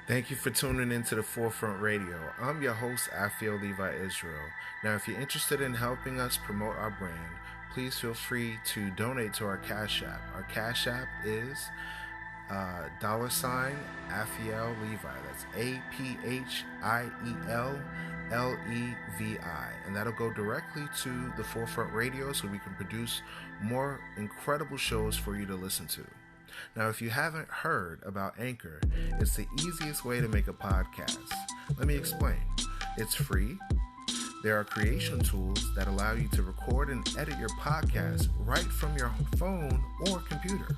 Thank you for tuning into the Forefront Radio. I'm your host, Afio Levi Israel. Now, if you're interested in helping us promote our brand, please feel free to donate to our Cash App. Our Cash App is $Afiel Levi. That's APHIELLEVI. And that'll go directly to the Forefront Radio so we can produce more incredible shows for you to listen to. Now, if you haven't heard about Anchor, it's the easiest way to make a podcast. Let me explain. It's free. There are creation tools that allow you to record and edit your podcast right from your phone or computer.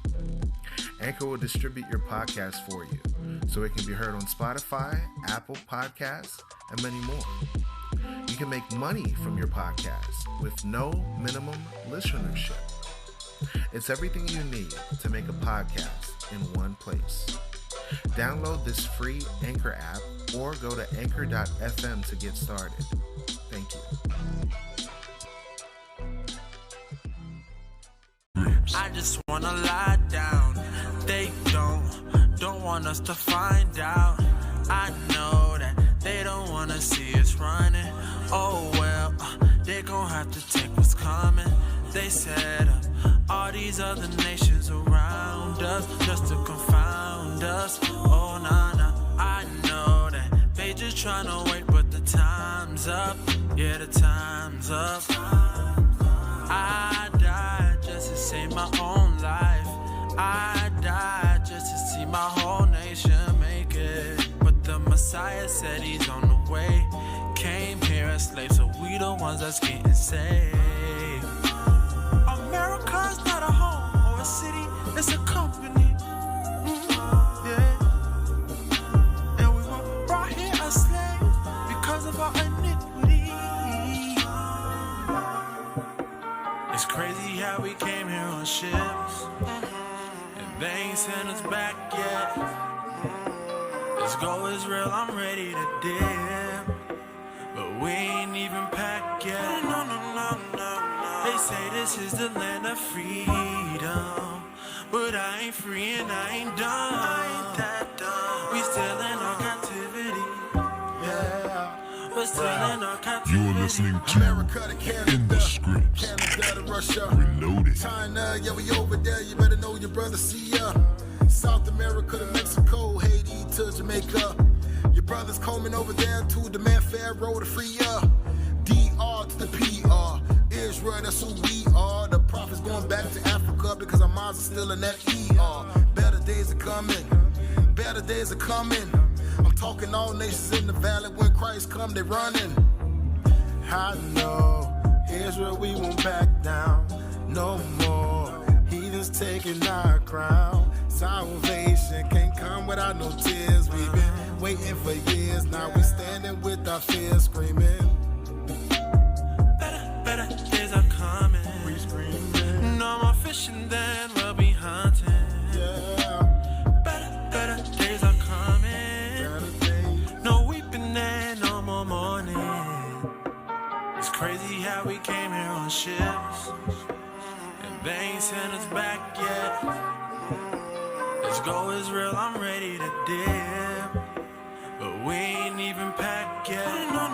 Anchor will distribute your podcast for you, so it can be heard on Spotify, Apple Podcasts, and many more. You can make money from your podcast with no minimum listenership. It's everything you need to make a podcast in one place. Download this free Anchor app or go to anchor.fm to get started. Thank you. I just wanna lie down. They don't want us to find out. I know that they don't wanna see us running. Oh well, they gon' have to take what's coming. They set up all these other nations around us just to confound us. Oh nah, I know that they just tryna wait, but the time's up. Yeah, the time's up. I died just to save my own life. I died just to see my whole nation make it. But the Messiah said he's on the way. Came here as slaves, so we the ones that's getting saved. America's not a home or a city, it's a company. Yeah. And we were brought here a slave because of our iniquity. It's crazy how we came here on ships, and they ain't sent us back yet. Let's go Israel, I'm ready to dip, but we ain't even packed yet. No. They say this is the land of freedom, but I ain't free and I ain't done. I ain't that done. We still in our captivity. Yeah, we're still in our captivity. You're listening to America to Canada, In the Scripts. Canada to Russia, Reloaded. China, yeah, we over there. You better know your brother. See ya. South America to Mexico, Haiti to Jamaica. Your brother's coming over there to demand Pharaoh to free ya. DR to the PR. Israel, that's who we are. The prophets going back to Africa because our minds are still in that ER. Better days are coming. Better days are coming. I'm talking all nations in the valley. When Christ come, they running. I know Israel, we won't back down no more. Heathens taking our crown. Salvation can't come without no tears. We've been waiting for years. Now we standing with our fears screaming. Better days are coming. We screaming. No more fishing, then we'll be hunting. Yeah. Better days are coming. Better days. No weeping and no more mourning. It's crazy how we came here on ships, and they ain't sent us back yet. Let's go Israel, I'm ready to dip, but we ain't even packed yet. No.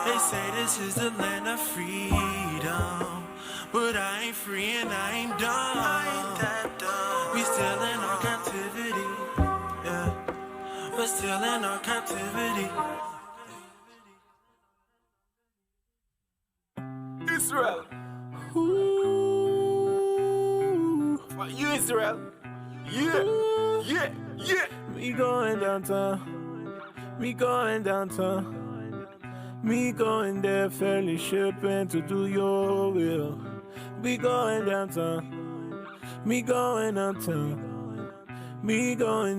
They say this is the land of freedom, but I ain't free and I ain't done. I ain't that done. We still in our captivity. Yeah, we're still in our captivity. Israel. Ooh. For you, Israel. Yeah. Me going downtown. Me going there, fellowshipping to do your will. Me going downtown. Me going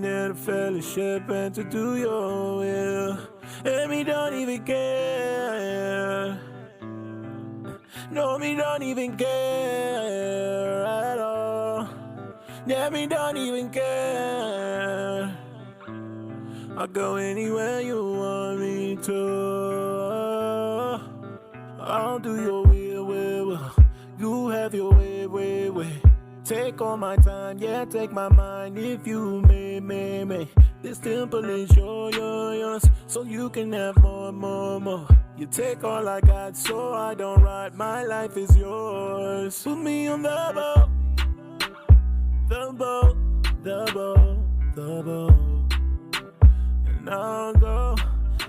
there to fellowship and to do your will. And me don't even care. No, me don't even care at all. Yeah, me don't even care. I'll go anywhere you want me to. I'll do your will. You have your way. Take all my time, yeah, take my mind. If you may. This temple is yours, so you can have more. You take all I got, so I don't ride. My life is yours. Put me on the boat. And I'll go.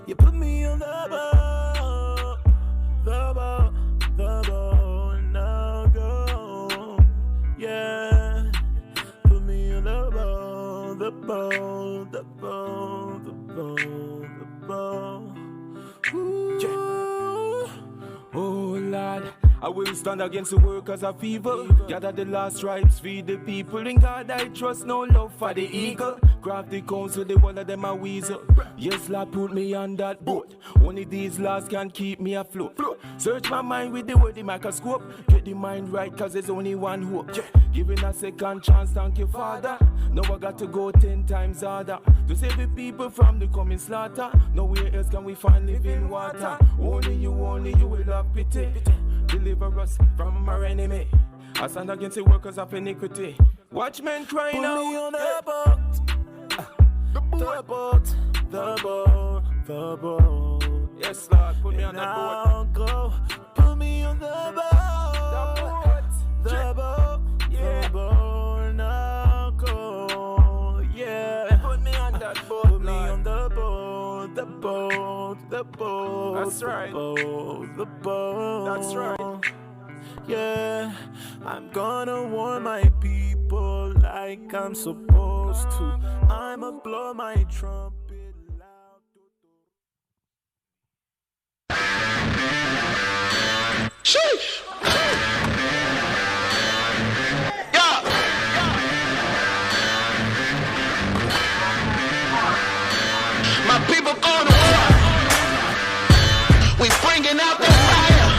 You put me on the boat, and I'll go. Yeah, put me on the boat. Ooh. Oh Lord, I will stand against the workers of evil. Gather the last stripes, feed the people. In God I trust, no love for the eagle. Craft the council, the one of them a weasel. Yes, Lord, put me on that boat. Only these laws can keep me afloat. Search my mind with the word, the microscope. Get the mind right, cause there's only one hope. Giving a second chance, thank you, Father. Now I got to go 10 times harder to save the people from the coming slaughter. Nowhere else can we find living water. Only you will have pity. Deliver us from our enemy. I stand against the workers of iniquity. Watchmen crying out. Put me on the boat. The boat. Yes, Lord, put me on and that boat. I'll go. Put me on the boat. The boat. Yeah. The boat. And I'll go. Yeah. Put me on that boat, Put me Lord. on the boat. The boat. That's right. The boat. That's right. Yeah, I'm gonna warn my people like I'm supposed to. I'ma blow my trumpet loud. Sheesh! My people going to war. We bringing out the fire.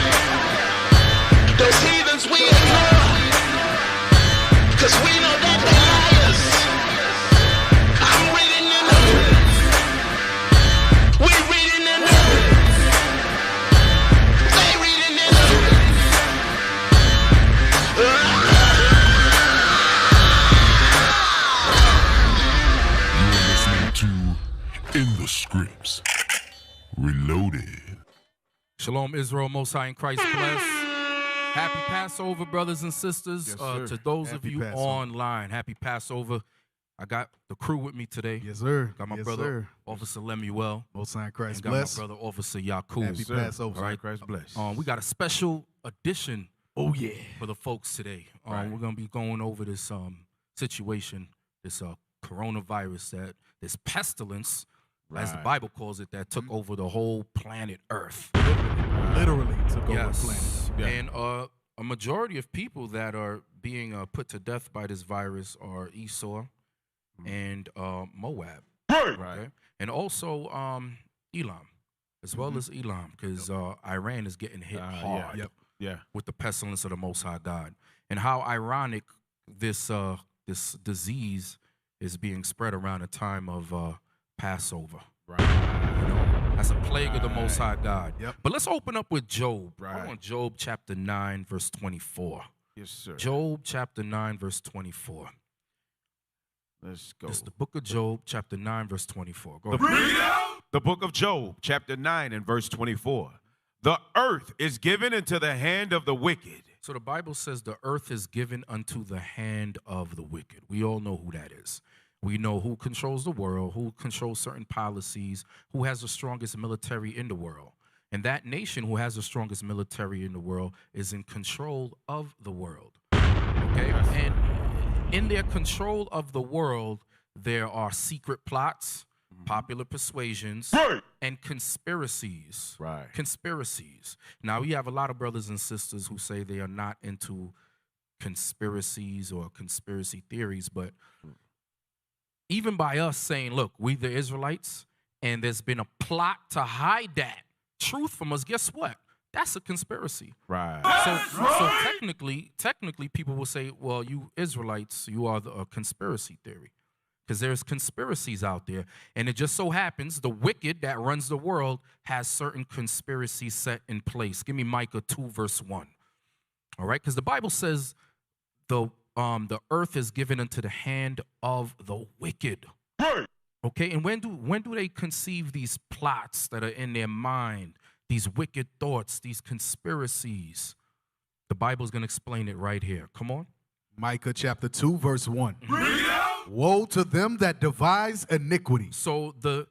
Those heathens we ignore. Cause we know that they're liars. I'm reading in the we reading in the they reading in You're listening to In the Scripts Reloaded. Shalom, Israel, Most High in Christ bless. Happy Passover, brothers and sisters. Yes, sir. To those Happy of you Passover. online, happy Passover. I got the crew with me today. Yes, sir. Got my Yes, brother, sir. Officer Lemuel. Most High in Christ And got bless. my brother, Officer Yakub. Happy Passover. All right. Christ bless. We got a special edition Oh yeah. for the folks today. Right. We're going to be going over this situation, this coronavirus, this pestilence, as the Right. Bible calls it, that took over the whole planet Earth. Literally took over the Yes. planet. Yeah. And a majority of people that are being put to death by this virus are Esau and Moab. Right. Okay? And also Elam, as well as Elam, because Iran is getting hit hard Yeah. Yeah. with the pestilence of the Most High God. And how ironic this disease is being spread around a time of Passover. Right. That's a plague of the Most High God. Yep. But let's open up with Job. Right. I want Job chapter 9, verse 24. Yes, sir. Job chapter 9, verse 24. Let's go. It's the book of Job, chapter 9, verse 24. Go The, ahead. the book of Job, chapter 9 and verse 24. The earth is given into the hand of the wicked. So the Bible says the earth is given unto the hand of the wicked. We all know who that is. We know who controls the world, who controls certain policies, who has the strongest military in the world. And that nation who has the strongest military in the world is in control of the world. Okay? And in their control of the world, there are secret plots, popular persuasions, and conspiracies. Right. Conspiracies. Now, we have a lot of brothers and sisters who say they are not into conspiracies or conspiracy theories, but even by us saying, look, we the Israelites, and there's been a plot to hide that truth from us, guess what? That's a conspiracy. Right. So technically, people will say, well, you Israelites, you are a conspiracy theory. Because there's conspiracies out there. And it just so happens the wicked that runs the world has certain conspiracies set in place. Give me Micah 2, verse 1. All right? Because the Bible says the the earth is given into the hand of the wicked. Okay, and when do they conceive these plots that are in their mind, these wicked thoughts, these conspiracies? The Bible's going to explain it right here. Come on. Micah chapter 2, verse 1. Woe to them that devise iniquity. So those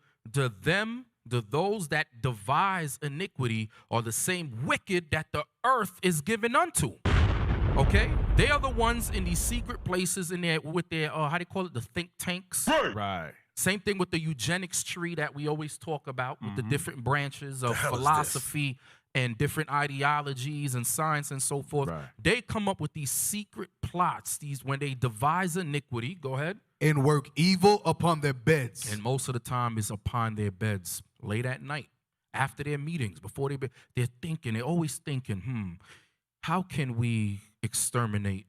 that devise iniquity are the same wicked that the earth is given unto. Okay? They are the ones in these secret places in there with their, how do you call it, the think tanks. Right. Same thing with the eugenics tree that we always talk about with the different branches of philosophy and different ideologies and science and so forth. Right. They come up with these secret plots, when they devise iniquity, go ahead. And work evil upon their beds. And most of the time it's upon their beds late at night, after their meetings, before they're thinking, they're always thinking, how can we exterminate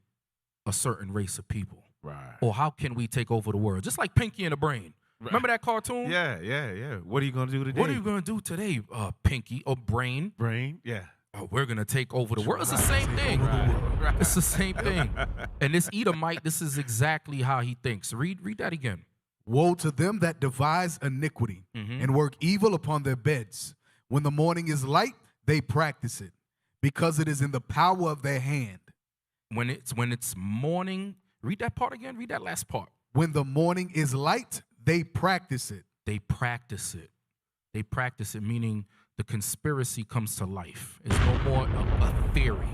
a certain race of people? Right. Or how can we take over the world? Just like Pinky and the Brain. Right. Remember that cartoon? Yeah. What are you going to do today? What are you going to do today, Pinky or Brain? Yeah. Oh, we're going to take over the world. It's the same thing. Right. It's the same thing. And this Edomite, this is exactly how he thinks. Read that again. Woe to them that devise iniquity and work evil upon their beds. When the morning is light, they practice it, because it is in the power of their hand. When it's morning, read that part again. Read that last part. When the morning is light, they practice it. They practice it. They practice it, meaning the conspiracy comes to life. It's no more a theory.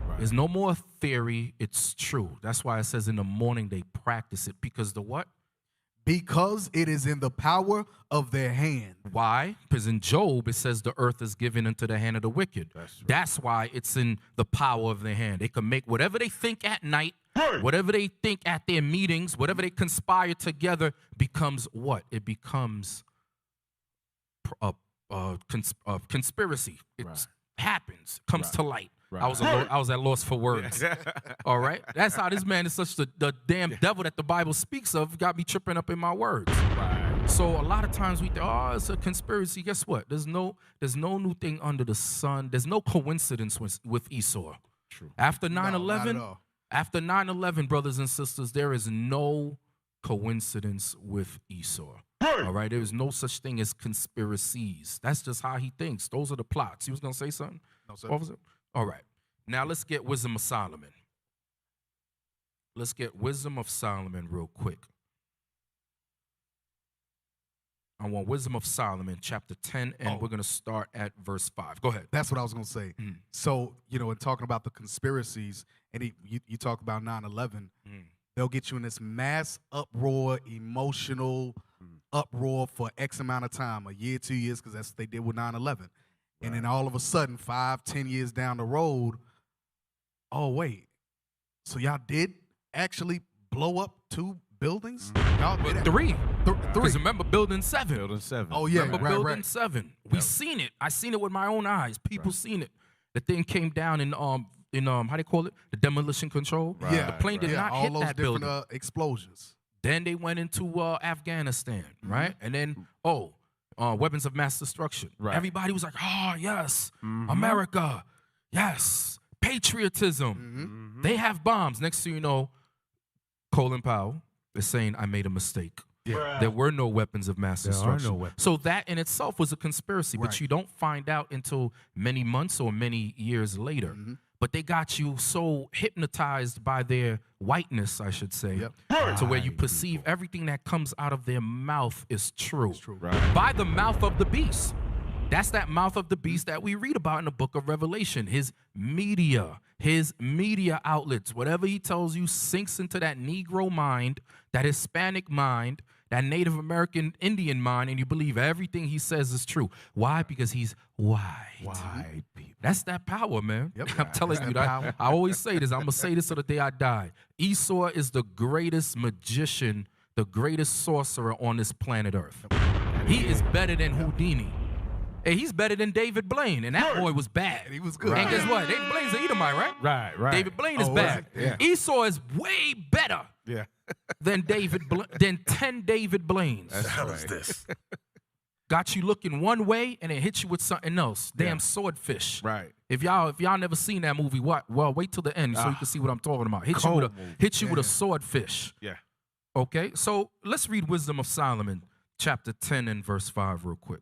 Right. It's no more a theory. It's true. That's why it says in the morning they practice it. Because the what? Because it is in the power of their hand. Why? Because in Job, it says the earth is given into the hand of the wicked. That's why it's in the power of their hand. They can make whatever they think at night, whatever they think at their meetings, whatever they conspire together becomes what? It becomes a conspiracy. It happens, comes to light. Right. I was at loss for words. All right? That's how this man is such the damn devil that the Bible speaks of, got me tripping up in my words. Right. So a lot of times we think, it's a conspiracy. Guess what? There's no new thing under the sun. There's no coincidence with Esau. True. After 9/11, brothers and sisters, there is no coincidence with Esau. All right? There is no such thing as conspiracies. That's just how he thinks. Those are the plots. You was going to say something? No, sir. What was it? All right. Now let's get Wisdom of Solomon. Let's get Wisdom of Solomon real quick. I want Wisdom of Solomon, chapter 10, and we're going to start at verse 5. Go ahead. That's what I was going to say. So, in talking about the conspiracies, and you talk about 9/11, they'll get you in this mass uproar, emotional uproar for X amount of time, a year, 2 years, because that's what they did with 9/11. And then all of a sudden, 5-10 years down the road, oh, wait. So y'all did actually blow up 2 buildings? Y'all did 3. Three. Because remember Building 7. Building 7. Oh, yeah. Remember Building 7. We seen it. I seen it with my own eyes. People seen it. The thing came down in how do you call it? The demolition control. Right. Yeah. The plane did not hit that building. All those different explosions. Then they went into Afghanistan, right? And then, weapons of mass destruction. Right. Everybody was like, yes, America, yes, patriotism. They have bombs. Next thing you know, Colin Powell is saying, I made a mistake. Yeah. There were no weapons of mass destruction. No weapons. So that in itself was a conspiracy, but you don't find out until many months or many years later. But they got you so hypnotized by their whiteness, I should say, to where you perceive everything that comes out of their mouth is true. It's true. Right. By the mouth of the beast. That's that mouth of the beast that we read about in the book of Revelation. His media outlets, whatever he tells you sinks into that Negro mind, that Hispanic mind, that Native American Indian mind, and you believe everything he says is true. Why? Because he's white. White people. That's that power, man. Yep. I'm telling you that. I always say this. I'm going to say this to the day I die. Esau is the greatest magician, the greatest sorcerer on this planet Earth. He is better than Houdini. Hey, he's better than David Blaine, and that boy was bad. He was good. And guess what? David Blaine's an Edomite, right? Right. David Blaine is bad. Yeah. Esau is way better than 10 David Blaines. That's right. this? Got you looking one way and it hit you with something else. Damn swordfish. Right. If y'all never seen that movie, what? Well, wait till the end so you can see what I'm talking about. Hit you with a swordfish. Yeah. Okay, so let's read Wisdom of Solomon, chapter 10 and verse 5 real quick.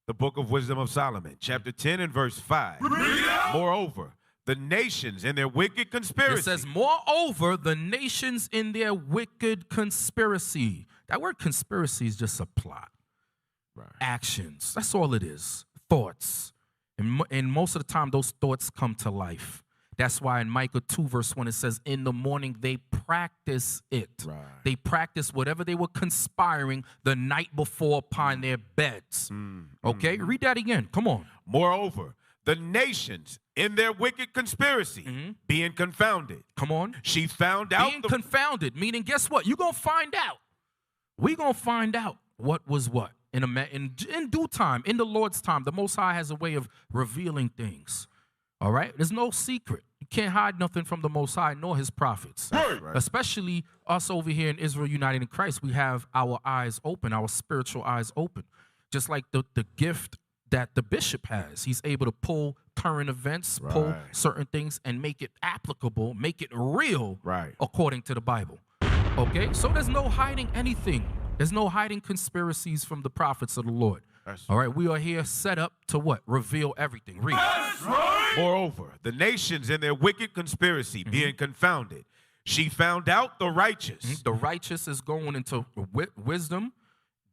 The book of Wisdom of Solomon, chapter 10 and verse 5. Moreover, the nations in their wicked conspiracy. It says, moreover, the nations in their wicked conspiracy. That word conspiracy is just a plot. Right. Actions. That's all it is. Thoughts. And most of the time, those thoughts come to life. That's why in Micah 2, verse 1, it says, in the morning they practice it. Right. They practice whatever they were conspiring the night before upon their beds. Okay? Read that again. Come on. Moreover, the nations in their wicked conspiracy being confounded. Come on. She found out. Being confounded, meaning guess what? You're going to find out. We're going to find out what was what. In due time, in the Lord's time, the Most High has a way of revealing things. All right? There's no secret. You can't hide nothing from the Most High nor his prophets. Right. Especially us over here in Israel United in Christ. We have our eyes open, our spiritual eyes open. Just like the gift that the bishop has. He's able to pull current events, pull certain things, and make it applicable, make it real according to the Bible. Okay? So there's no hiding anything. There's no hiding conspiracies from the prophets of the Lord. All right? We are here set up to what? Reveal everything. Read. Moreover, the nations in their wicked conspiracy being confounded, she found out the righteous. The righteous is going into wisdom,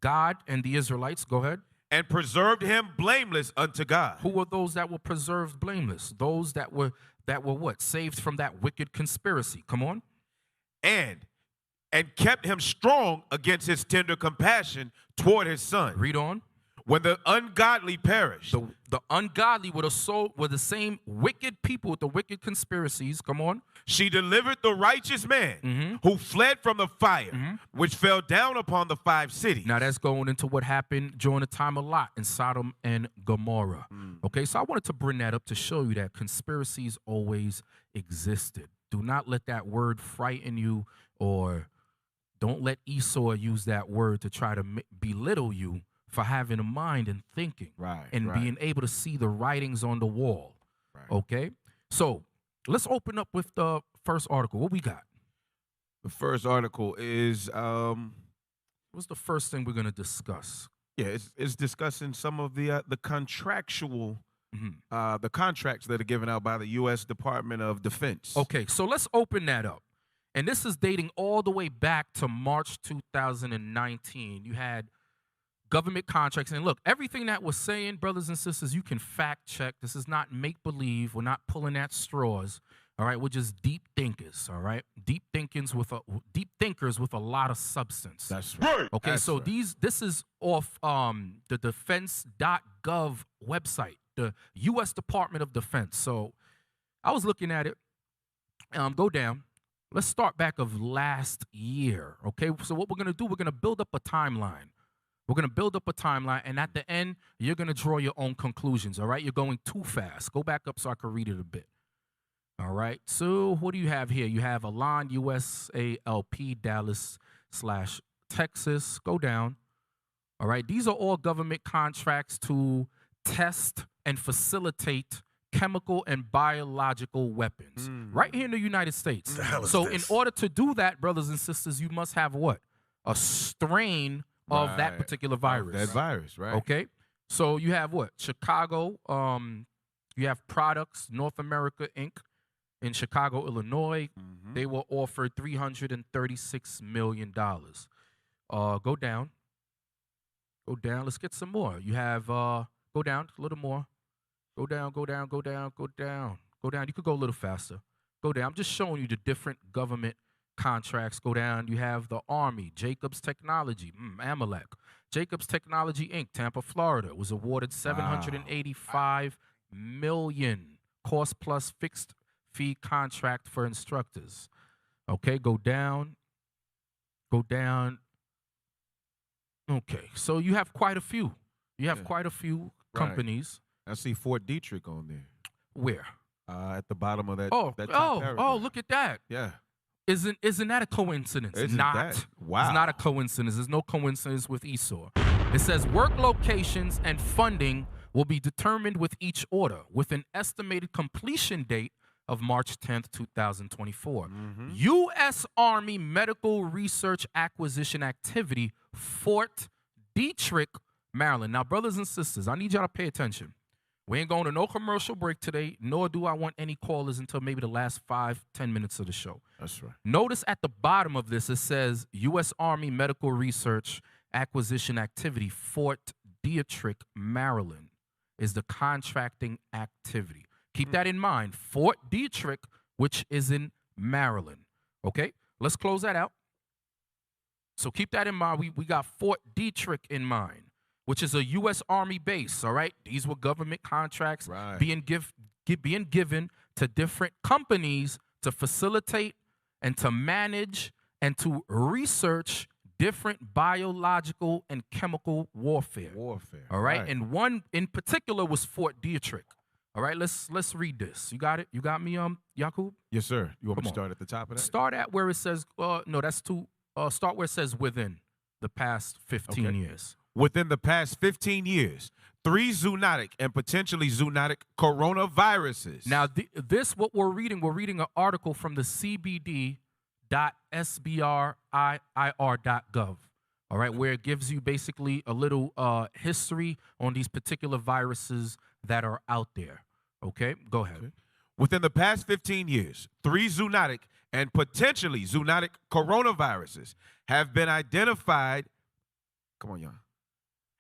God and the Israelites. Go ahead. And preserved him blameless unto God. Who were those that were preserved blameless? Those that were what? Saved from that wicked conspiracy. Come on. And kept him strong against his tender compassion toward his son. Read on. When the ungodly perished. The ungodly were the same wicked people with the wicked conspiracies. Come on. She delivered the righteous man who fled from the fire, which fell down upon the 5 cities. Now that's going into what happened during the time of Lot in Sodom and Gomorrah. Okay, so I wanted to bring that up to show you that conspiracies always existed. Do not let that word frighten you, or don't let Esau use that word to try to belittle you for having a mind and thinking and being able to see the writings on the wall. Okay? So let's open up with the first article. What we got? The first article is what's the first thing we're going to discuss? Yeah, it's discussing some of the contractual the contracts that are given out by the U.S. Department of Defense. Okay, so let's open that up. And this is dating all the way back to March 2019. You had government contracts. And look, everything that we're saying, brothers and sisters, you can fact check. This is not make-believe. We're not pulling at straws. All right, we're just deep thinkers. All right, deep thinkers with a lot of substance. That's right. Okay, That's so right. this is off the defense.gov website, the U.S. Department of Defense. So I was looking at it. Go down. Let's start back of last year. Okay, so what we're gonna do? We're gonna build up a timeline. We're going to build up a timeline, and at the end, you're going to draw your own conclusions, all right? You're going too fast. Go back up so I can read it a bit. All right, so what do you have here? You have Alon, USALP, Dallas/Texas. Go down. All right, these are all government contracts to test and facilitate chemical and biological weapons right here in the United States. The hell is so this? in order to do that, brothers and sisters, you must have what? A strain of that particular virus. That virus, right. Okay. So you have what? Chicago. You have Products, North America, Inc. in Chicago, Illinois. They were offered $336 million. Go down. Go down. Let's get some more. You have, go down a little more. Go down, go down, go down, go down. Go down. You could go a little faster. Go down. I'm just showing you the different government contracts. Go down. You have the Army, Jacobs Technology, Amalek. Jacobs Technology, Inc., Tampa, Florida, was awarded $785 million cost plus fixed fee contract for instructors. Okay, go down. Go down. Okay, so you have quite a few. You have quite a few companies. I see Fort Detrick on there. Where? At the bottom of that. Oh, that top paragraph. Look at that. Yeah. Isn't that a coincidence? Isn't not. that? Wow. It's not a coincidence. There's no coincidence with Esau. It says work locations and funding will be determined with each order, with an estimated completion date of March 10th, 2024. U.S. Army Medical Research Acquisition Activity, Fort Detrick, Maryland. Now, brothers and sisters, I need y'all to pay attention. We ain't going to no commercial break today, nor do I want any callers until maybe the last 5-10 minutes of the show. That's right. Notice at the bottom of this, it says U.S. Army Medical Research Acquisition Activity, Fort Detrick, Maryland, is the contracting activity. Keep that in mind. Fort Detrick, which is in Maryland. Okay? Let's close that out. So keep that in mind. We got Fort Detrick in mind, which is a U.S. Army base, all right? These were government contracts being given to different companies to facilitate and to manage and to research different biological and chemical warfare. All right? And one in particular was Fort Detrick. All right, let's read this. You got it? You got me, Yakub? Yes, sir. You want me to start at the top of that? Start at where it says, no, that's too, start where it says within the past 15 years. Within the past 15 years, 3 zoonotic and potentially zoonotic coronaviruses. Now, this, what we're reading an article from the cbd.sbrir.gov, all right, where it gives you basically a little history on these particular viruses that are out there. Okay, go ahead. Okay. Within the past 15 years, 3 zoonotic and potentially zoonotic coronaviruses have been identified. Come on, y'all.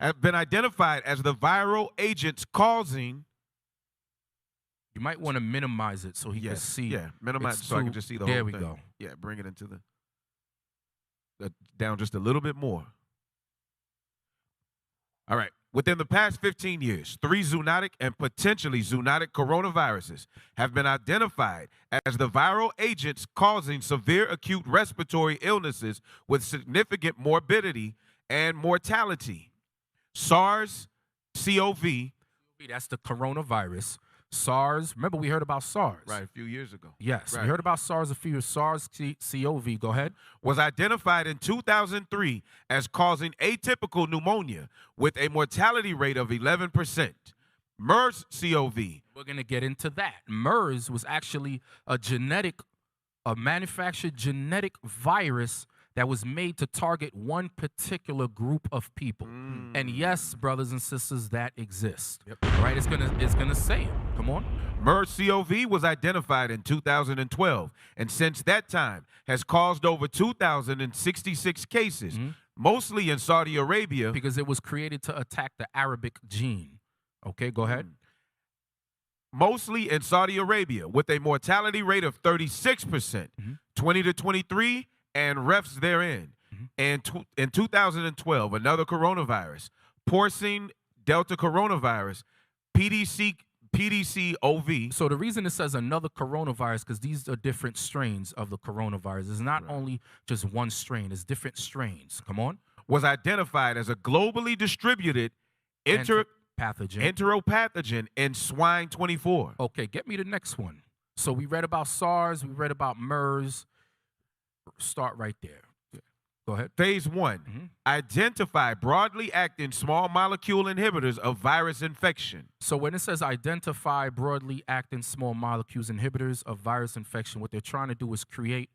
Have been identified as the viral agents causing. You might want to minimize it so he can see. Yeah, minimize it so I can just see the whole thing. There we go. Yeah, bring it into the down just a little bit more. All right. Within the past 15 years, 3 zoonotic and potentially zoonotic coronaviruses have been identified as the viral agents causing severe acute respiratory illnesses with significant morbidity and mortality. SARS-CoV. That's the coronavirus. SARS, remember we heard about SARS. Right, a few years ago. Yes, right. We heard about SARS a few years. SARS-CoV, go ahead. Was identified in 2003 as causing atypical pneumonia with a mortality rate of 11%. MERS-CoV. We're going to get into that. MERS was actually a manufactured genetic virus that was made to target one particular group of people. And yes, brothers and sisters, that exists. Yep. Right? It's gonna say it. Come on. MERS-CoV was identified in 2012, and since that time has caused over 2,066 cases, mostly in Saudi Arabia. Because it was created to attack the Arabic gene. Okay, go ahead. Mostly in Saudi Arabia, with a mortality rate of 36%, 20 to 23, and refs therein. And in 2012, another coronavirus, porcine delta coronavirus, PDC-OV. So the reason it says another coronavirus, because these are different strains of the coronavirus. It's not only just one strain, it's different strains. Come on. Was identified as a globally distributed enteropathogen in swine 24. Okay, get me the next one. So we read about SARS, we read about MERS. Start right there. Go ahead. Phase 1, identify broadly acting small molecule inhibitors of virus infection. So when it says identify broadly acting small molecules inhibitors of virus infection, what they're trying to do is create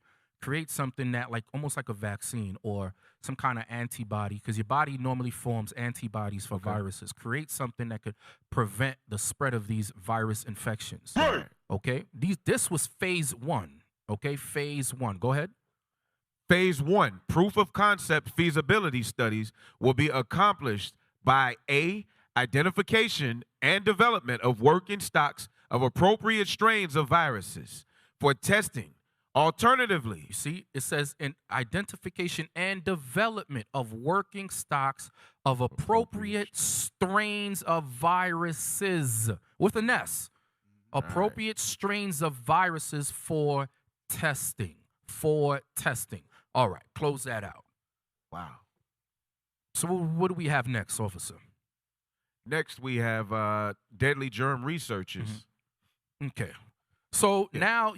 something that almost like a vaccine or some kind of antibody, because your body normally forms antibodies for viruses. Create something that could prevent the spread of these virus infections. Right. Okay? This was phase 1. Okay? Phase 1. Go ahead. Phase 1, proof of concept feasibility studies will be accomplished by A, identification and development of working stocks of appropriate strains of viruses for testing. Alternatively, you see, it says in identification and development of working stocks of appropriate strains of viruses with an S. Appropriate strains of viruses for testing. All right, close that out. Wow. So what do we have next, officer? Next, we have deadly germ researches. Okay. So now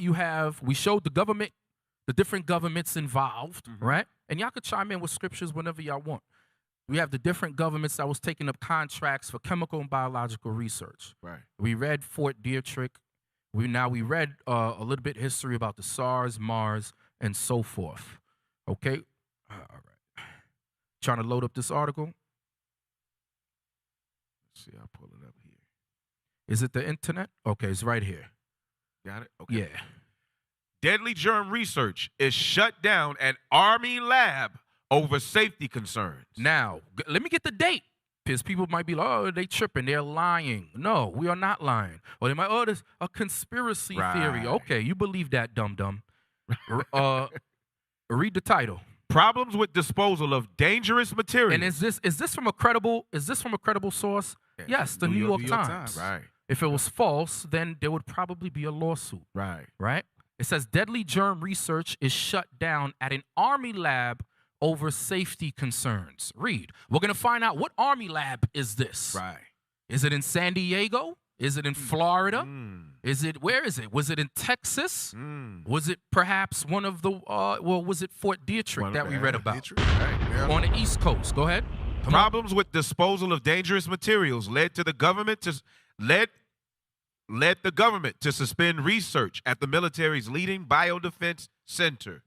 we showed the government, the different governments involved, right? And y'all could chime in with scriptures whenever y'all want. We have the different governments that was taking up contracts for chemical and biological research. Right. We read Fort Detrick. We read a little bit history about the SARS, MARS, and so forth. Okay. All right. Trying to load up this article. Let's see, I'll pull it up here. Is it the internet? Okay, it's right here. Got it? Okay. Yeah. Deadly germ research is shut down at Army lab over safety concerns. Now, let me get the date. Because people might be like, oh, they tripping, they're lying. No, we are not lying. Or they might, oh, there's a conspiracy theory. Okay, you believe that, dum-dum. Read the title. Problems with disposal of dangerous materials. And is this from a credible source? Yeah, Yes, the New York Times. Right. If it was false, then there would probably be a lawsuit. Right. Right? It says deadly germ research is shut down at an Army lab over safety concerns. Read. We're going to find out what Army lab is this. Right. Is it in San Diego? Is it in Florida? Where is it? Was it in Texas? Was it perhaps one of the, was it Fort Detrick that we read about? Right. On the East Coast. Go ahead. Problems with disposal of dangerous materials led the government to suspend research at the military's leading biodefense center.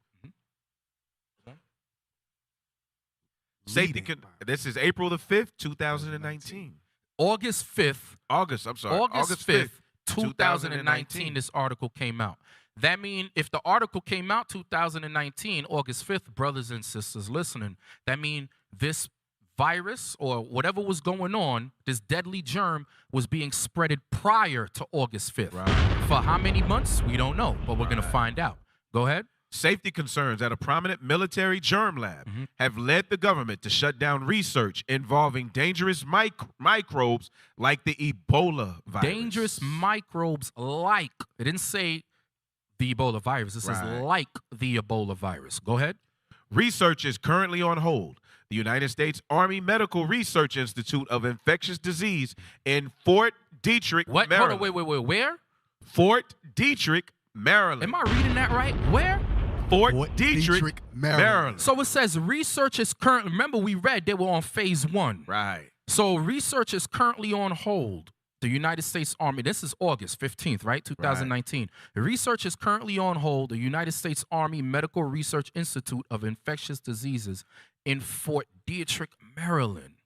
This is April the 5th, 2019. August 5th. August 5th, 2019, this article came out. That means if the article came out 2019, August 5th, brothers and sisters listening, that means this virus or whatever was going on, this deadly germ was being spreaded prior to August 5th. Right. For how many months? We don't know, but we're going to find out. Go ahead. Safety concerns at a prominent military germ lab have led the government to shut down research involving dangerous microbes like the Ebola virus. Dangerous microbes like, it didn't say the Ebola virus, it says like the Ebola virus. Go ahead. Research is currently on hold. The United States Army Medical Research Institute of Infectious Disease in Fort Detrick, Maryland. Hold on, wait, where? Fort Detrick, Maryland. Am I reading that right? Where? Fort Detrick, Maryland. So it says research is currently, remember we read they were on phase 1. Right. So research is currently on hold. The United States Army, this is August 15th, right? 2019. Right. The research is currently on hold. The United States Army Medical Research Institute of Infectious Diseases in Fort Detrick, Maryland.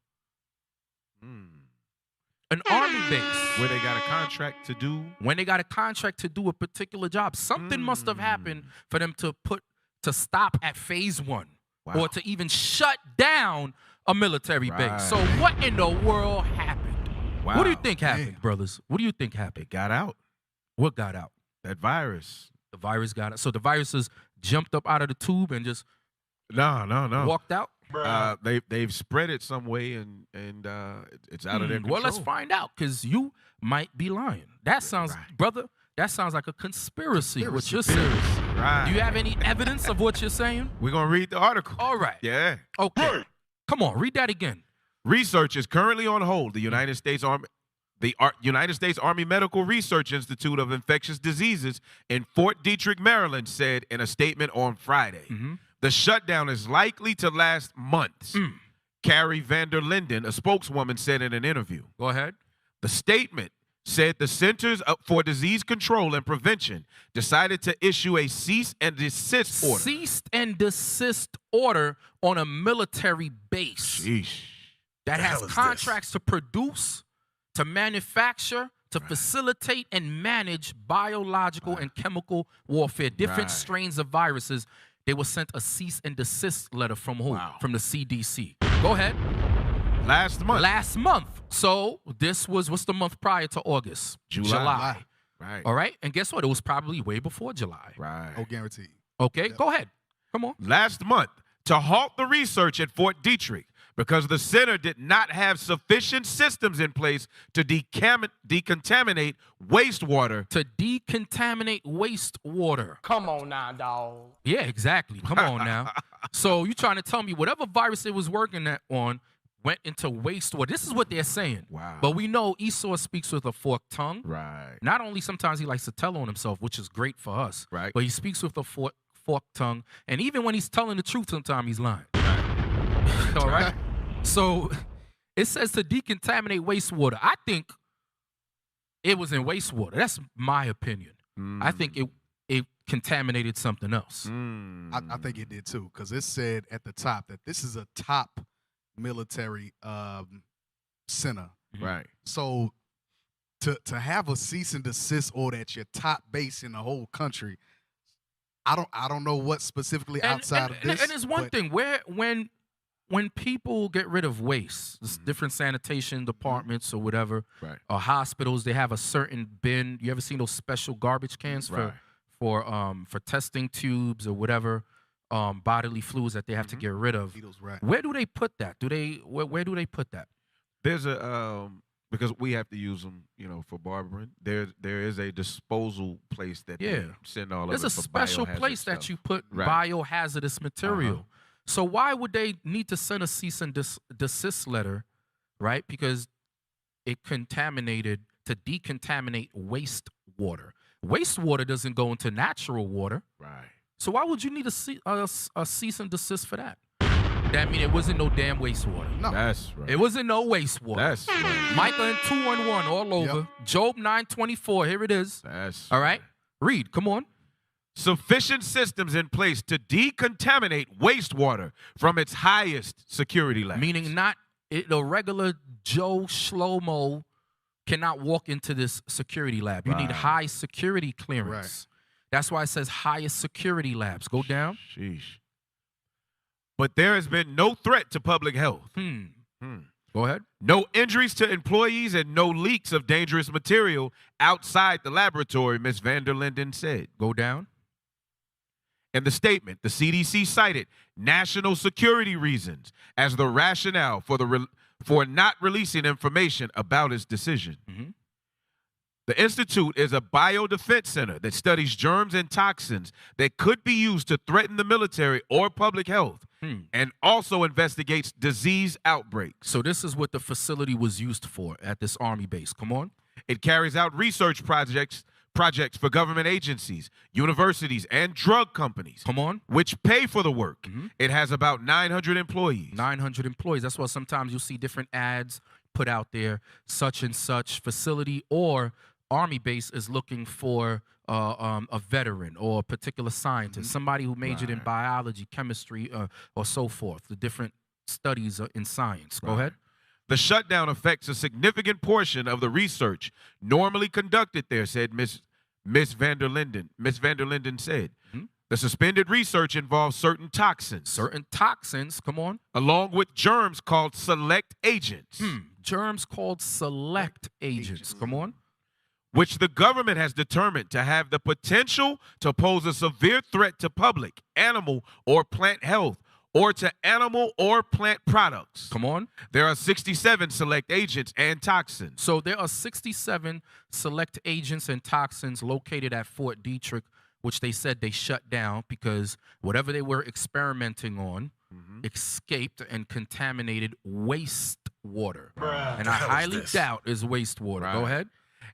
An army base. Where they got a contract to do? When they got a contract to do a particular job. Something must have happened for them to stop at phase 1 or to even shut down a military base. So what in the world happened? Wow. What do you think happened, brothers? What do you think happened? It got out. What got out? That virus. The virus got out. So the viruses jumped up out of the tube and just no walked out? They've spread it some way and it's out of their control. Well, let's find out because you might be lying. That sounds, brother, that sounds like a conspiracy. What you're saying. Right. Do you have any evidence of what you're saying? We're going to read the article. All right. Yeah. Okay. Come on, read that again. Research is currently on hold. The United States Army Medical Research Institute of Infectious Diseases in Fort Detrick, Maryland, said in a statement on Friday. The shutdown is likely to last months. Carrie Vander Linden, a spokeswoman, said in an interview. Go ahead. The statement said the Centers for Disease Control and Prevention decided to issue a cease and desist order. Cease and desist order on a military base. Sheesh. That has contracts to produce, to manufacture, to facilitate and manage biological and chemical warfare. Different strains of viruses. They were sent a cease and desist letter from who? From the CDC. Go ahead. Last month. So this was, what's the month prior to August? July. Right. All right. And guess what? It was probably way before July. Right. Oh, guaranteed. Okay. Go ahead. Come on. Last month, to halt the research at Fort Detrick, because the center did not have sufficient systems in place to decontaminate wastewater. To decontaminate wastewater. Come on now, dog. Yeah, exactly. Come on now. So you trying to tell me whatever virus it was working on went into wastewater. This is what they're saying. Wow. But we know Esau speaks with a forked tongue. Right. Not only sometimes he likes to tell on himself, which is great for us. Right. But he speaks with a forked tongue. And even when he's telling the truth, sometimes he's lying. Right. All right. So it says to decontaminate wastewater. I think it was in wastewater. That's my opinion. I think it contaminated something else. I think it did too, because it said at the top that this is a top military center. Right. So to have a cease and desist order at your top base in the whole country, I don't know what specifically outside of this. And there's one thing where when people get rid of waste, different sanitation departments or whatever, Right. or hospitals, they have a certain bin. You ever seen those special garbage cans Right. for testing tubes or whatever bodily fluids that they have to get rid of? Needles, right. Where do they put that? Where do they put that? There's a because we have to use them, for barbering. There is a disposal place that they send all of There's it a for special biohazard place that stuff. you put Right. biohazardous material. So why would they need to send a cease and desist letter, right? Because it contaminated to decontaminate wastewater. Wastewater doesn't go into natural water. Right. So why would you need a cease and desist for that? That mean it wasn't no damn wastewater. No. That's right. It wasn't no wastewater. That's right. Micah and 211 all over. Job 9:24. Here it is. That's all right. Read. Come on. Sufficient systems in place to decontaminate wastewater from its highest security levels. Meaning not the regular Joe Shlomo cannot walk into this security lab. You need high security clearance. That's why it says highest security labs. Go down. Sheesh. But there has been no threat to public health. Go ahead. No injuries to employees and no leaks of dangerous material outside the laboratory, Ms. van der Linden said. Go down. In the statement, the CDC cited national security reasons as the rationale for not releasing information about its decision. The institute is a biodefense center that studies germs and toxins that could be used to threaten the military or public health, and also investigates disease outbreaks. So this is what the facility was used for at this Army base. Come on. It carries out research projects for government agencies, universities, and drug companies. Come on. Which pay for the work. It has about 900 employees. 900 employees. That's why sometimes you'll see different ads put out there, such and such facility or Army base is looking for a veteran or a particular scientist, somebody who majored in biology, chemistry, or so forth, the different studies in science. Go ahead. The shutdown affects a significant portion of the research normally conducted there, said Miss van der Linden. Miss van der Linden said. The suspended research involves certain toxins. Certain toxins, come on. Along with germs called select agents. Germs called select agents. Come on. Which the government has determined to have the potential to pose a severe threat to public, animal, or plant health, or to animal or plant products. Come on. There are 67 select agents and toxins. So there are 67 select agents and toxins located at Fort Detrick, which they said they shut down because whatever they were experimenting on escaped and contaminated wastewater. And I highly doubt is wastewater. Go ahead.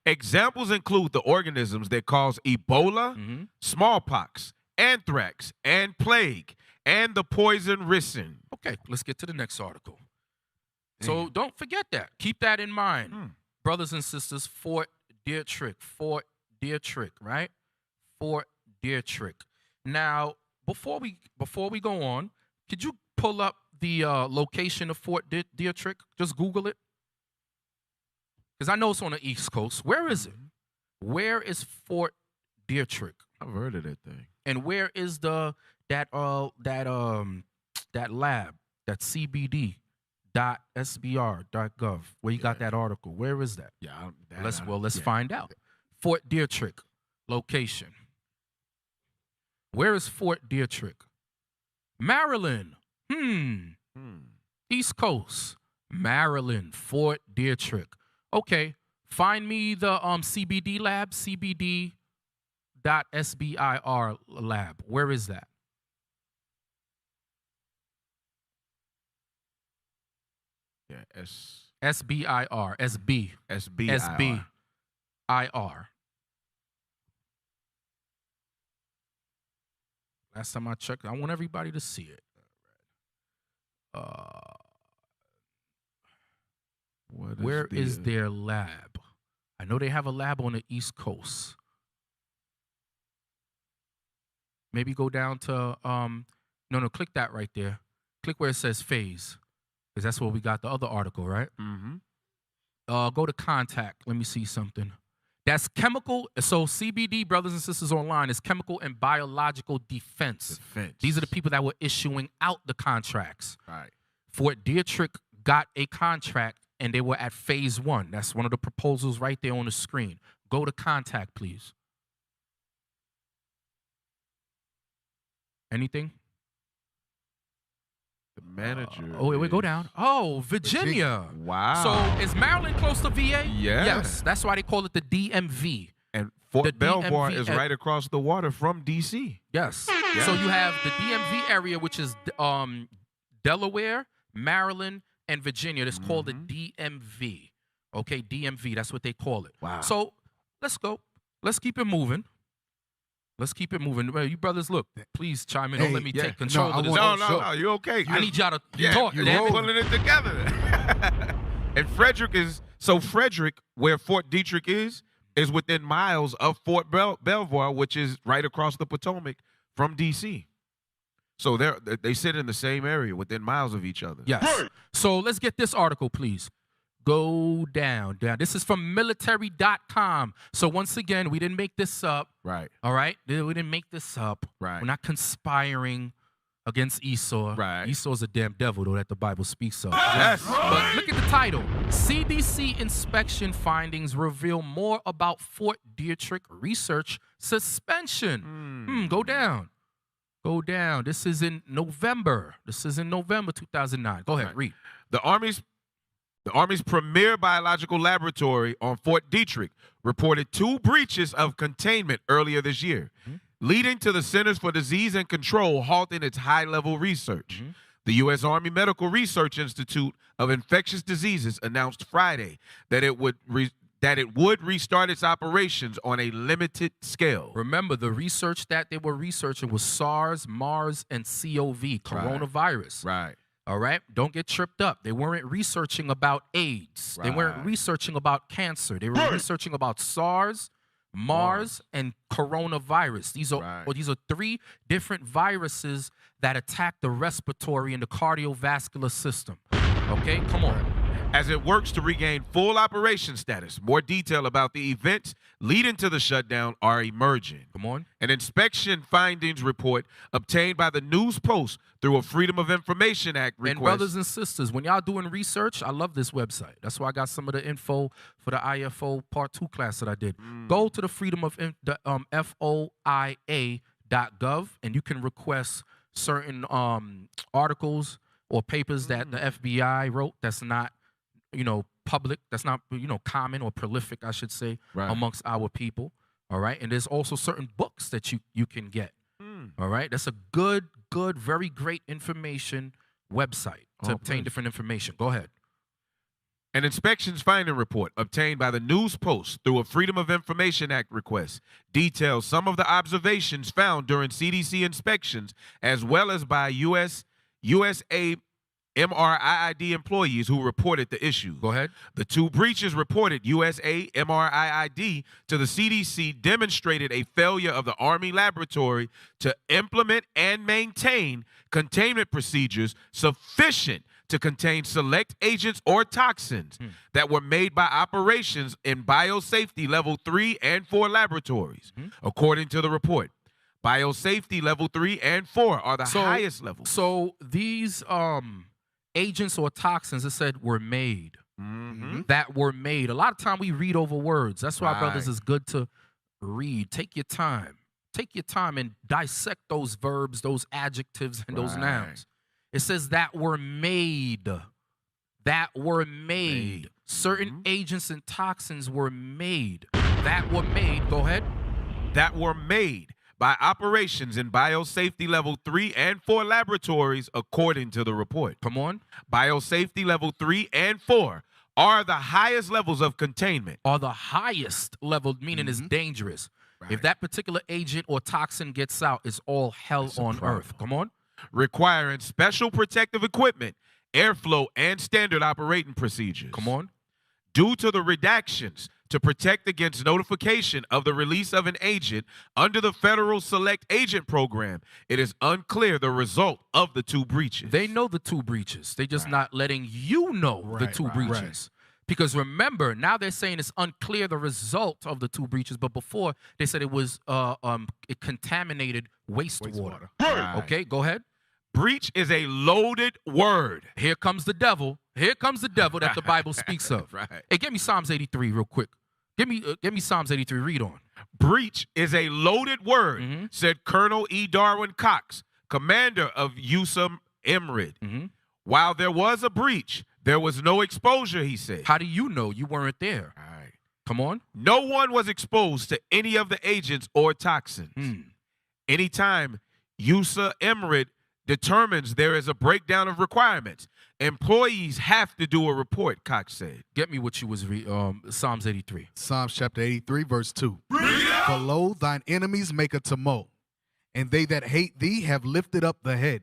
Examples include the organisms that cause Ebola, smallpox, anthrax, and plague, and the poison ricin. Okay, let's get to the next article. So don't forget that. Keep that in mind. Brothers and sisters, Fort Detrick, right? Fort Detrick. Now, before we go on, could you pull up the location of Fort Detrick? Just Google it. Because I know it's on the East Coast. Where is it? Where is Fort Detrick? I've heard of that thing. And where is that lab, that cbd.sbr.gov, where you got that article? Where is that? Yeah, Let's find out. Fort Detrick location. Where is Fort Detrick? Maryland. East Coast. Maryland. Fort Detrick. Okay. Find me the CBD lab, cbd.sbir lab. Where is that? Yeah, SBIR. SB. SBIR. SBIR. Last time I checked, I want everybody to see it. Where is their lab? I know they have a lab on the East Coast. Maybe go down to no, click that right there. Click where it says phase, because that's where we got the other article, right? Mm-hmm. Go to contact. Let me see something. That's chemical. So CBD, brothers and sisters online, is chemical and biological defense. These are the people that were issuing out the contracts. Right. Fort Detrick got a contract, and they were at phase 1. That's one of the proposals right there on the screen. Go to contact, please. Anything? The manager. Wait, go down. Oh, Virginia. Wow. So is Maryland close to VA? Yeah. Yes. That's why they call it the DMV. And Fort Belvoir DMV is right across the water from D.C. Yes. Yeah. So you have the DMV area, which is Delaware, Maryland, and Virginia. That's called the DMV. Okay, DMV. That's what they call it. Wow. So let's go. Let's keep it moving. Let's keep it moving. Well, you brothers, look, please chime in. Don't let me take control of this. No, you're okay. I need y'all to talk. You're pulling it together. And Frederick, where Fort Detrick is within miles of Fort Belvoir, which is right across the Potomac from D.C. So they sit in the same area within miles of each other. Yes. Right. So let's get this article, please. Go down. This is from military.com. So once again, we didn't make this up. Right. All right? We didn't make this up. Right. We're not conspiring against Esau. Right. Esau's a damn devil, though, that the Bible speaks of. Yes. But look at the title. CDC inspection findings reveal more about Fort Detrick research suspension. Go down. Go down. This is in November. 2009. Go ahead, read. The Army's premier biological laboratory on Fort Detrick reported 2 breaches of containment earlier this year, leading to the Centers for Disease and Control halting its high-level research. The U.S. Army Medical Research Institute of Infectious Diseases announced Friday that it would restart its operations on a limited scale. Remember, the research that they were researching was SARS, MARS, and CoV, coronavirus. Right. All right? Don't get tripped up. They weren't researching about AIDS. They weren't researching about cancer. They were researching about SARS, MARS, and coronavirus. These are 3 different viruses that attack the respiratory and the cardiovascular system. Okay? Come on. As it works to regain full operation status, more detail about the events leading to the shutdown are emerging. Come on. An inspection findings report obtained by the News Post through a Freedom of Information Act request. And brothers and sisters, when y'all doing research, I love this website. That's why I got some of the info for the IFO Part 2 class that I did. Go to the FOIA.gov, and you can request certain articles or papers that the FBI wrote that's not public, that's not, common or prolific, I should say, amongst our people. All right. And there's also certain books that you can get. All right. That's a good, very great information website to obtain different information. Go ahead. An inspections finding report obtained by the News Post through a Freedom of Information Act request details some of the observations found during CDC inspections, as well as by USA MRIID employees who reported the issue. Go ahead. The 2 breaches reported USA MRIID to the CDC demonstrated a failure of the Army laboratory to implement and maintain containment procedures sufficient to contain select agents or toxins that were made by operations in biosafety level 3 and 4 laboratories, according to the report. Biosafety level 3 and 4 are the highest levels. So these agents or toxins, it said, were made. That were made. A lot of time we read over words. That's why, brothers, it's good to read. Take your time. Take your time and dissect those verbs, those adjectives, and those nouns. It says that were made. That were made. Certain agents and toxins were made. That were made. Go ahead. That were made by operations in biosafety level 3 and 4 laboratories, according to the report. Come on. Biosafety level 3 and 4 are the highest levels of containment. Are the highest level, meaning it's dangerous. If that particular agent or toxin gets out, it's all hell on earth. Come on. Requiring special protective equipment, airflow, and standard operating procedures. Come on. Due to the redactions to protect against notification of the release of an agent under the Federal Select Agent Program, it is unclear the result of the 2 breaches. They know the 2 breaches. They just not letting you know the 2 breaches. Because remember, now they're saying it's unclear the result of the 2 breaches, but before they said it was it contaminated wastewater. Okay, go ahead. Breach is a loaded word. Here comes the devil. Here comes the devil that the Bible speaks of. Hey, give me Psalms 83 real quick. Give me Psalms 83. Read on. Breach is a loaded word, said Colonel E. Darwin Cox, commander of USAM Emrid. While there was a breach, there was no exposure, he said. How do you know? You weren't there. All right. Come on. No one was exposed to any of the agents or toxins. Anytime USAM Emrid determines there is a breakdown of requirements, employees have to do a report, Cox said. Get me what you was Psalms 83. Psalms chapter 83, verse 2. Below thine enemies make a tumult, and they that hate thee have lifted up the head.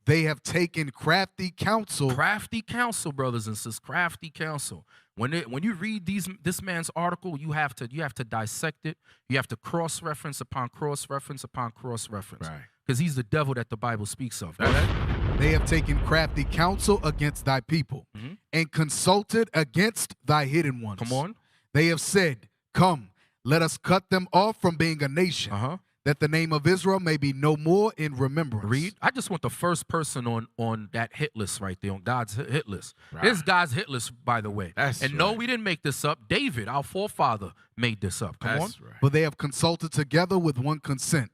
They have taken crafty counsel. Crafty counsel, brothers and sisters. Crafty counsel. When you read this man's article, you have to dissect it. You have to cross-reference upon cross-reference upon cross-reference. Right. Because he's the devil that the Bible speaks of. They have taken crafty counsel against thy people and consulted against thy hidden ones. Come on. They have said, come, let us cut them off from being a nation, that the name of Israel may be no more in remembrance. Read. I just want the first person on that hit list right there, on God's hit list. This is God's hit list, by the way. No, we didn't make this up. David, our forefather, made this up. Come on. Right. But they have consulted together with one consent.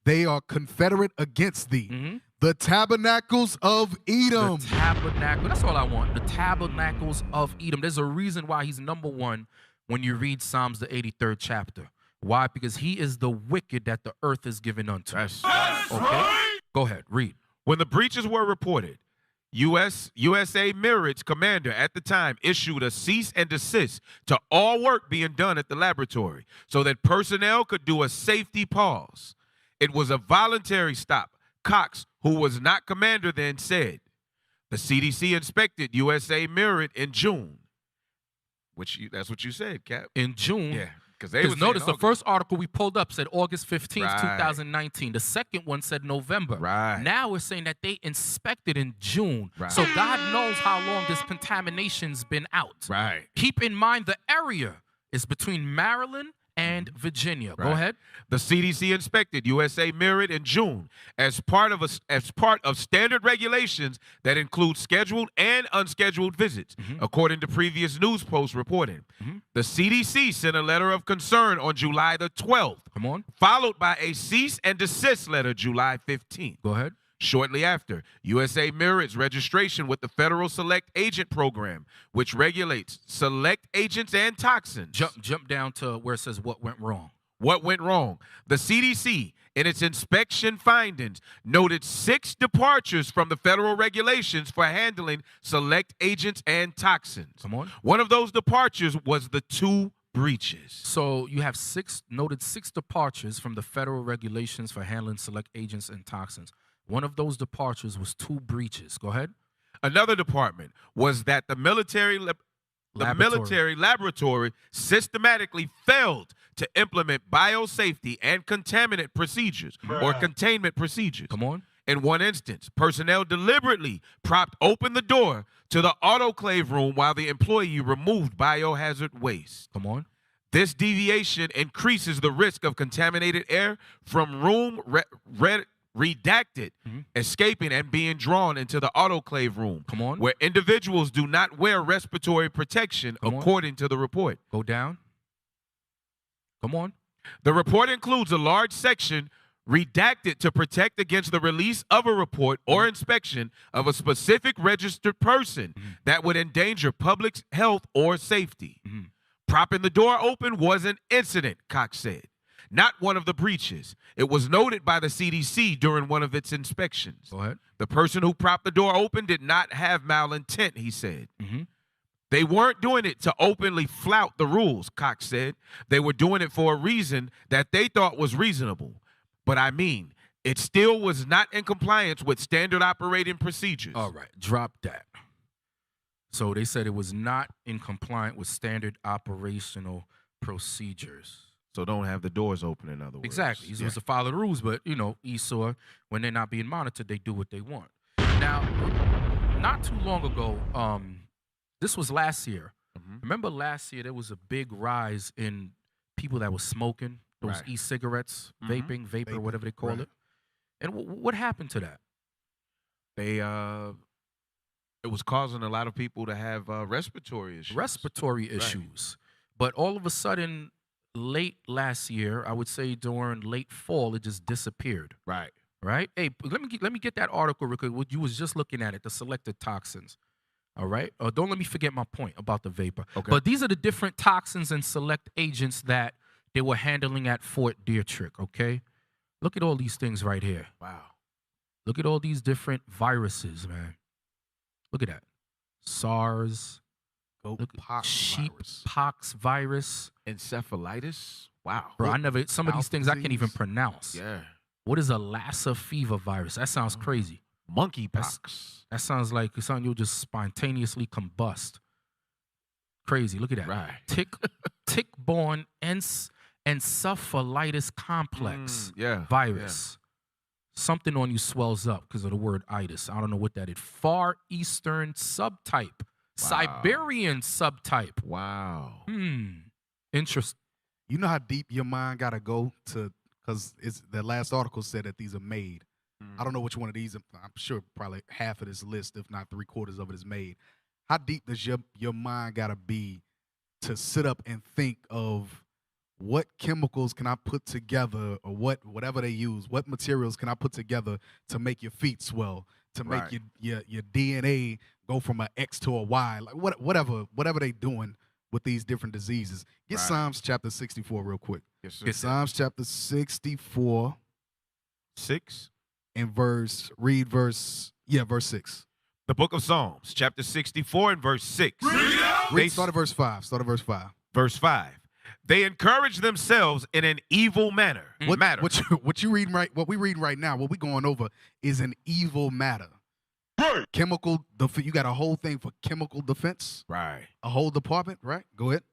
They are confederate against thee. The tabernacles of Edom. The tabernacle. That's all I want. The tabernacles of Edom. There's a reason why he's number 1 when you read Psalms, the 83rd chapter. Why? Because he is the wicked that the earth is given unto. That's okay? Right. Go ahead. Read. When the breaches were reported, USA Merit's commander at the time issued a cease and desist to all work being done at the laboratory so that personnel could do a safety pause. It was a voluntary stop. Cox, who was not commander then, said. The CDC inspected USA Merit in June. That's what you said, Cap. In June? Yeah. Because notice the first article we pulled up said August 15th, 2019. The second one said November. Now we're saying that they inspected in June. So God knows how long this contamination's been out. Keep in mind the area is between Maryland and Virginia. Go ahead. The CDC inspected USA Merit in June as part of standard regulations that include scheduled and unscheduled visits, according to previous news posts reporting. The CDC sent a letter of concern on July the 12th. Come on. Followed by a cease and desist letter July 15th. Go ahead. Shortly after, USA Merit's registration with the Federal Select Agent Program, which regulates select agents and toxins. Jump down to where it says what went wrong. What went wrong? The CDC, in its inspection findings, noted 6 departures from the federal regulations for handling select agents and toxins. Come on. One of those departures was the 2 breaches. So you have 6 departures from the federal regulations for handling select agents and toxins. One of those departures was 2 breaches. Go ahead. Another department was that the military laboratory systematically failed to implement biosafety and contaminant procedures or containment procedures. Come on. In one instance, personnel deliberately propped open the door to the autoclave room while the employee removed biohazard waste. Come on. This deviation increases the risk of contaminated air from room redacted, escaping and being drawn into the autoclave room. Come on. Where individuals do not wear respiratory protection, according to the report. Go down. Come on. The report includes a large section redacted to protect against the release of a report or inspection of a specific registered person that would endanger public health or safety. Propping the door open was an incident, Cox said, not one of the breaches. It was noted by the CDC during one of its inspections. Go ahead. The person who propped the door open did not have malintent, he said. They weren't doing it to openly flout the rules, Cox said. They were doing it for a reason that they thought was reasonable. But I mean, it still was not in compliance with standard operating procedures. All right, drop that. So they said it was not in compliant with standard operational procedures. So don't have the doors open, in other words. Exactly. He's supposed to follow the rules, but Esau, when they're not being monitored, they do what they want. Now, not too long ago, this was last year. Remember last year there was a big rise in people that were smoking those e-cigarettes, vapor, whatever they call it. And what happened to that? It was causing a lot of people to have respiratory issues. But all of a sudden, late last year, I would say during late fall, it just disappeared. Right. Hey, let me get that article real quick. You was just looking at it, the selected toxins. All right. Don't let me forget my point about the vapor. Okay. But these are the different toxins and select agents that they were handling at Fort Detrick. Okay. Look at all these things right here. Wow. Look at all these different viruses, man. Look at that. SARS. Sheeppox virus. Encephalitis. Wow. Bro, some of these things I can't even pronounce. Yeah. What is a Lassa fever virus? That sounds crazy. Monkeypox. That sounds like something you'll just spontaneously combust. Crazy. Look at that. Right. Tick-borne encephalitis complex virus. Something on you swells up because of the word itis. I don't know what that is. Far Eastern subtype. Wow. Siberian subtype. Wow. Interesting. You know how deep your mind got to go to, because the last article said that these are made. I don't know which one of these. I'm sure probably half of this list, if not 3/4 of it, is made. How deep does your mind got to be to sit up and think of what chemicals can I put together, or whatever they use, what materials can I put together to make your feet swell, to make your DNA go from an X to a Y, like whatever they doing with these different diseases. Get Psalms chapter 64 real quick. Yes, sir. Get Psalms chapter 64. 6? And verse 6. The book of Psalms, chapter 64 and verse 6. Start at verse 5. Verse 5. They encourage themselves in an evil manner. What we reading right now, what we going over is an evil matter. Right. You got a whole thing for chemical defense. Right. A whole department, right? Go ahead.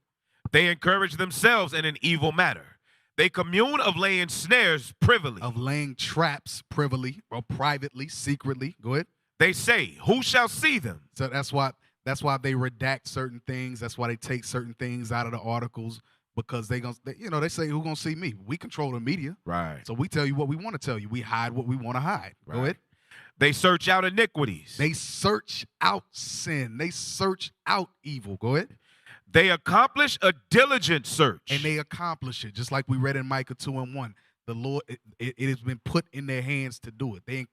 They encourage themselves in an evil matter. They commune of laying snares privily. Of laying traps privily or privately, secretly. Go ahead. They say, who shall see them? So that's why they redact certain things. That's why they take certain things out of the articles, because they say, who gonna see me? We control the media. Right. So we tell you what we want to tell you. We hide what we want to hide. Right. Go ahead. They search out iniquities. They search out sin. They search out evil. Go ahead. They accomplish a diligent search. And they accomplish it, just like we read in Micah 2:1. The Lord, it has been put in their hands to do it. They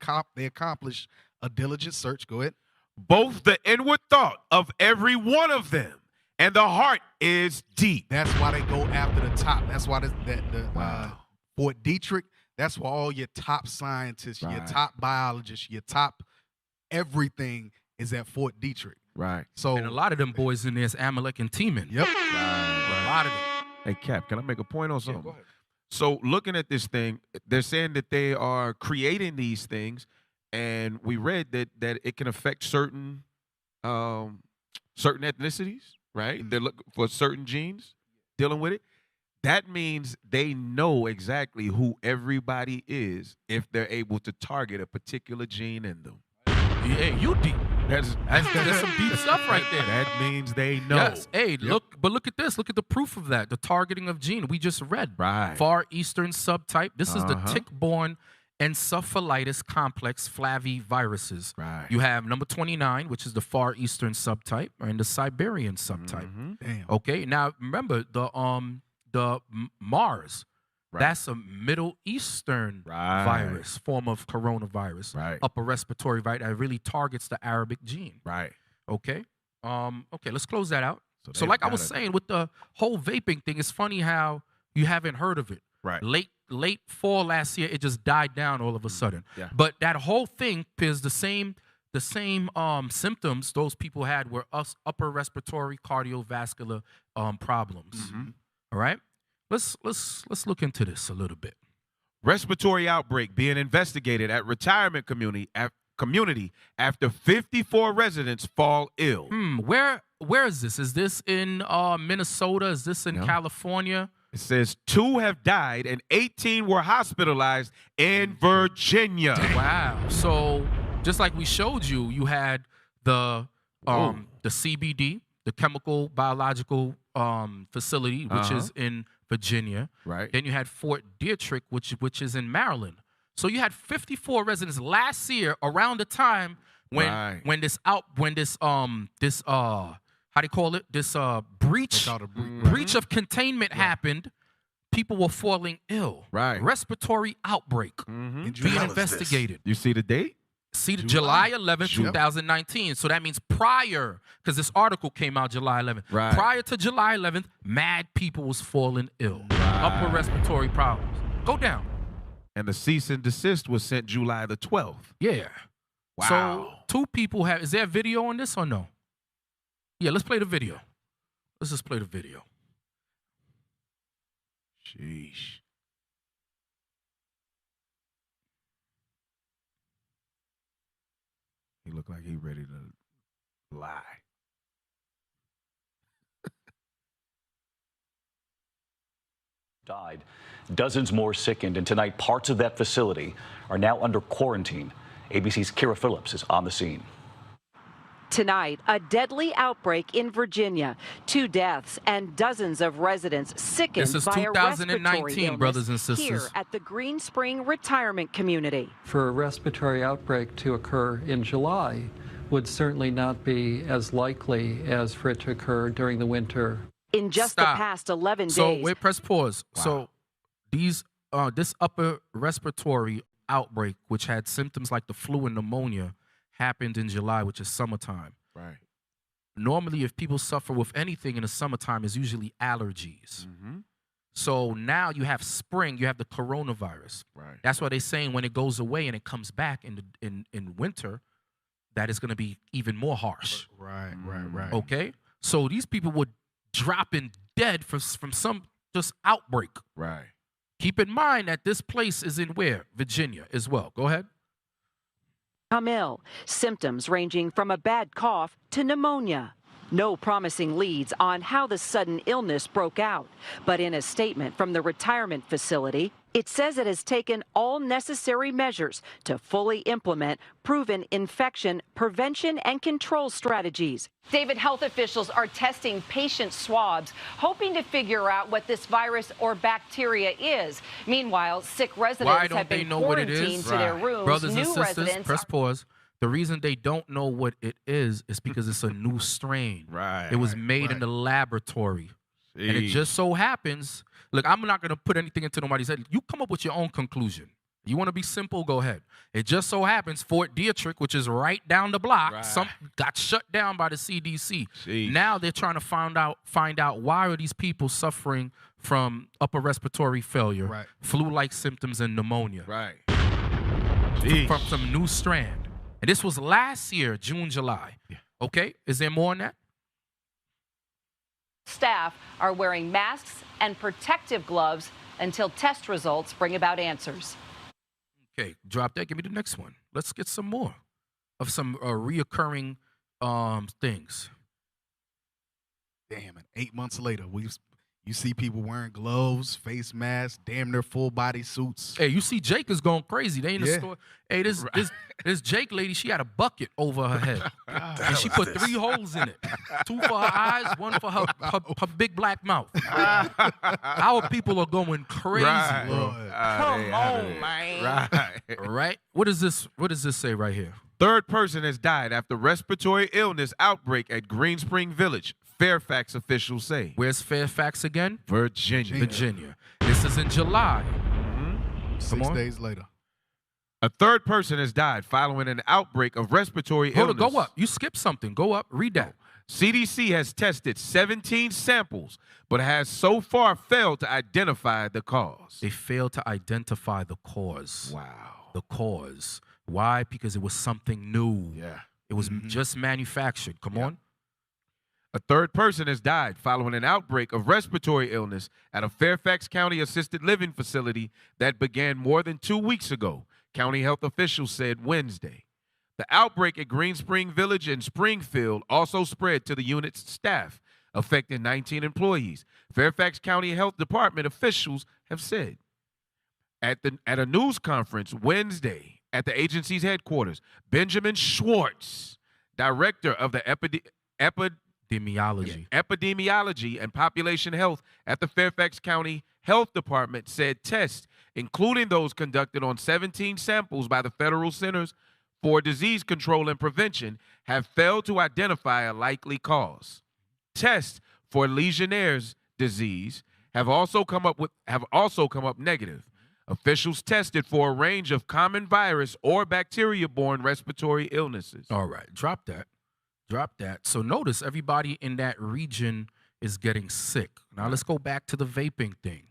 accomplish a diligent search. Go ahead. Both the inward thought of every one of them and the heart is deep. That's why they go after the top. That's why Fort Detrick, that's why all your top scientists, your top biologists, your top everything is at Fort Detrick. Right. So, and a lot of them boys in there is Amalek and Teeman. Yep. Right. A lot of them. Hey, Cap, can I make a point on something? Go ahead. So looking at this thing, they're saying that they are creating these things, and we read that it can affect certain ethnicities, right? Mm-hmm. They're looking for certain genes dealing with it. That means they know exactly who everybody is if they're able to target a particular gene in them. Yeah, you deep. That's some deep stuff right there. That means they know. Yes. Hey, look at this. Look at the proof of that. The targeting of gene. We just read. Right. Far Eastern subtype. This is the tick-borne encephalitis complex flaviviruses. Right. You have number 29, which is the Far Eastern subtype, and the Siberian subtype. Damn. Okay. Now remember the Mars. Right. That's a Middle Eastern virus, form of coronavirus, upper respiratory virus that really targets the Arabic gene. Right. Okay. Okay, let's close that out. So like I was saying, with the whole vaping thing, it's funny how you haven't heard of it. Right. Late fall last year, it just died down all of a sudden. Yeah. But that whole thing is the same symptoms those people had were upper respiratory cardiovascular problems. Mm-hmm. All right. Let's look into this a little bit. Respiratory outbreak being investigated at retirement community community after 54 residents fall ill. Where is this? Is this in Minnesota? Is this in California? It says 2 have died and 18 were hospitalized in Virginia. Wow. So just like we showed you, you had the CBD, the chemical biological facility, which is in Virginia. Right. Then you had Fort Detrick, which is in Maryland. So you had 54 residents last year around the time when this how do you call it? This breach of containment happened. People were falling ill. Right. Respiratory outbreak being investigated. You see the date? See, July 11th, 2019. So that means prior, because this article came out July 11th. Right. Prior to July 11th, mad people was falling ill. Upper respiratory problems. Go down. And the cease and desist was sent July the 12th. Yeah. Wow. So 2 people have, is there a video on this or no? Yeah, let's play the video. Let's just play the video. Sheesh. He looked like he ready to lie. Died. Dozens more sickened, and tonight parts of that facility are now under quarantine. ABC's Kira Phillips is on the scene. Tonight, a deadly outbreak in Virginia. 2 deaths and dozens of residents sickened This is by a respiratory 2019, illness brothers and sisters. here at the Green Spring Retirement Community. For a respiratory outbreak to occur in July would certainly not be as likely as for it to occur during the winter. In just the past 11 days. So wait, press pause. Wow. So these this upper respiratory outbreak, which had symptoms like the flu and pneumonia, happened in July, which is summertime. Right. Normally, if people suffer with anything in the summertime, it's usually allergies. So now you have spring, you have the coronavirus. Right. That's why they're saying when it goes away and it comes back in winter, that is going to be even more harsh. Right. Okay? So these people were dropping dead from some just outbreak. Right. Keep in mind that this place is in where? Virginia as well. Go ahead. Come ill. Symptoms ranging from a bad cough to pneumonia. No promising leads on how the sudden illness broke out. But in a statement from the retirement facility, it says it has taken all necessary measures to fully implement proven infection prevention and control strategies. David, health officials are testing patient swabs, hoping to figure out what this virus or bacteria is. Meanwhile, sick residents have been quarantined to their rooms. Brothers and sisters, residents press pause. The reason they don't know what it is because it's a new strain. Right. It was made in the laboratory. And it just so happens, look, I'm not going to put anything into nobody's head. You come up with your own conclusion. You want to be simple, go ahead. It just so happens Fort Detrick, which is right down the block, got shut down by the CDC. Jeez. Now they're trying to find out why are these people suffering from upper respiratory failure, flu-like symptoms, and pneumonia. Right. From some new strand. And this was last year, June, July. Okay? Is there more on that? staff are wearing masks and protective gloves until test results bring about answers. Okay, drop that. Give me the next one. Let's get some more of some reoccurring things. Damn, and 8 months later, you see people wearing gloves, face masks, damn near full body suits. Hey, you see Jake is going crazy. They in the store. Hey, this Jake lady, she had a bucket over her head. And she put 3 holes in it. 2 for her eyes, 1 for her big black mouth. Our people are going crazy, bro. Come on, man. Right. What does this say right here? Third person has died after respiratory illness outbreak at Green Spring Village, Fairfax officials say. Where's Fairfax again? Virginia. This is in July. 6 days later. A third person has died following an outbreak of respiratory illness. Hold on, go up. You skipped something. Go up. Read that. CDC has tested 17 samples, but has so far failed to identify the cause. They failed to identify the cause. Wow. The cause. Why? Because it was something new. Yeah. It was just manufactured. Come on. A third person has died following an outbreak of respiratory illness at a Fairfax County assisted living facility that began more than 2 weeks ago, county health officials said Wednesday. The outbreak at Green Spring Village and Springfield also spread to the unit's staff, affecting 19 employees, Fairfax County Health Department officials have said. At a news conference Wednesday at the agency's headquarters, Benjamin Schwartz, director of the epidemiology and population health at the Fairfax County Health Department, said tests, including those conducted on 17 samples by the Federal Centers for Disease Control and Prevention, have failed to identify a likely cause. Tests for Legionnaire's disease have also come up negative. Officials tested for a range of common virus or bacteria-borne respiratory illnesses. All right, drop that. So notice everybody in that region is getting sick. Now let's go back to the vaping thing.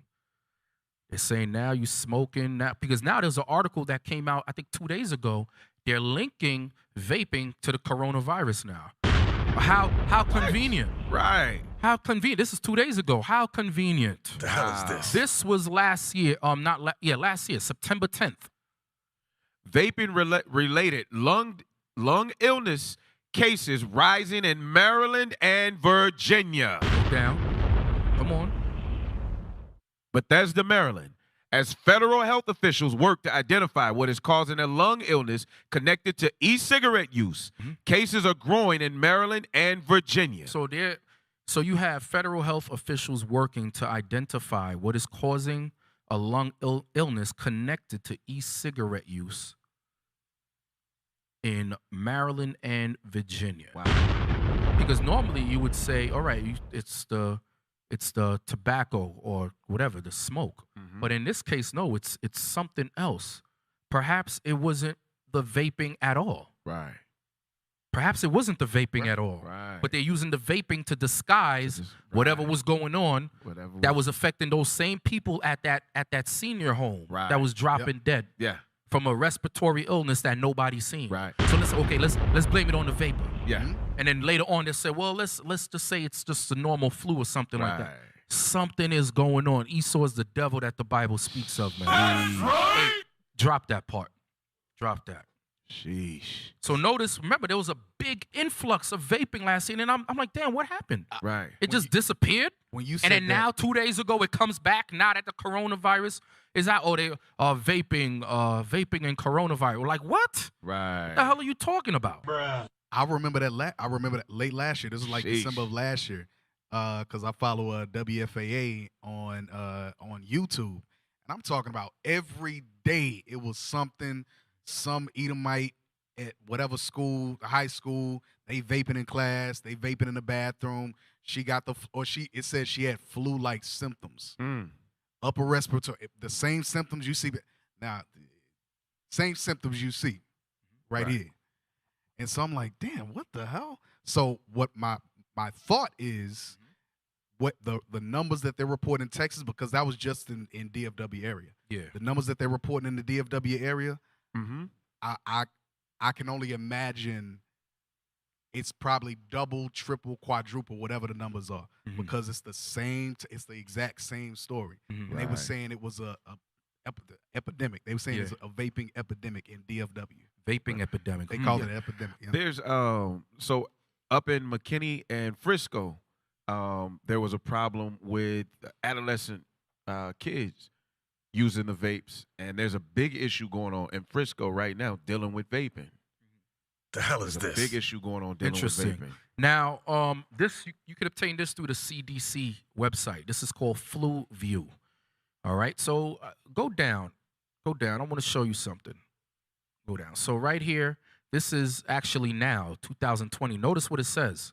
They're saying now you smoking now, because now there's an article that came out I think 2 days ago. They're linking vaping to the coronavirus now. How convenient. Right. How convenient. This is 2 days ago. How convenient. The hell is this? This was last year. Last year, September 10th. Vaping related lung illness cases rising in Maryland and Virginia. Go down. Come on. Bethesda, Maryland, as federal health officials work to identify what is causing a lung illness connected to e-cigarette use. Cases are growing in Maryland and Virginia. So you have federal health officials working to identify what is causing a lung illness connected to e-cigarette use in Maryland and Virginia. Wow. Because normally you would say, all right, it's the tobacco or whatever, the smoke. But in this case, no, it's something else. Perhaps it wasn't the vaping at all. Right. Perhaps it wasn't the vaping at all. Right. But they're using the vaping to disguise whatever was going on that was affecting those same people at that senior home that was dropping dead. Yeah. From a respiratory illness that nobody's seen. Right. So let's blame it on the vapor. Yeah. And then later on they say, well, let's just say it's just a normal flu or something like that. Something is going on. Esau is the devil that the Bible speaks of, man. Hey, drop that part. Drop that. Sheesh. So notice, remember, there was a big influx of vaping last year, and I'm like, damn, what happened? Right. It just disappeared. When you and then that, now 2 days ago it comes back. Now that the coronavirus is out, they vaping and coronavirus. Like what? Right. What the hell are you talking about? Bruh. I remember that late last year. This was like December of last year, because I follow WFAA on YouTube, and I'm talking about every day it was something. Some Edomite at whatever school, high school, they vaping in class, they vaping in the bathroom. It said she had flu-like symptoms, upper respiratory, the same symptoms you see now, same symptoms you see right here. And so I'm like, damn, what the hell? So what my thought is, what the numbers that they're reporting in Texas, because that was just in DFW area. Yeah, the numbers that they're reporting in the DFW area. I can only imagine it's probably double, triple, quadruple, whatever the numbers are, because it's it's the exact same story. And they were saying it was a epidemic. They were saying it's a vaping epidemic in DFW. Vaping epidemic. They call it an epidemic. Yeah. There's so up in McKinney and Frisco, there was a problem with adolescent kids using the vapes, and there's a big issue going on in Frisco right now dealing with vaping. The hell is There's this? a big issue going on dealing with vaping. Now, this you could obtain this through the CDC website. This is called Flu View. All right, so go down. I want to show you something. Go down. So right here, this is actually now 2020. Notice what it says.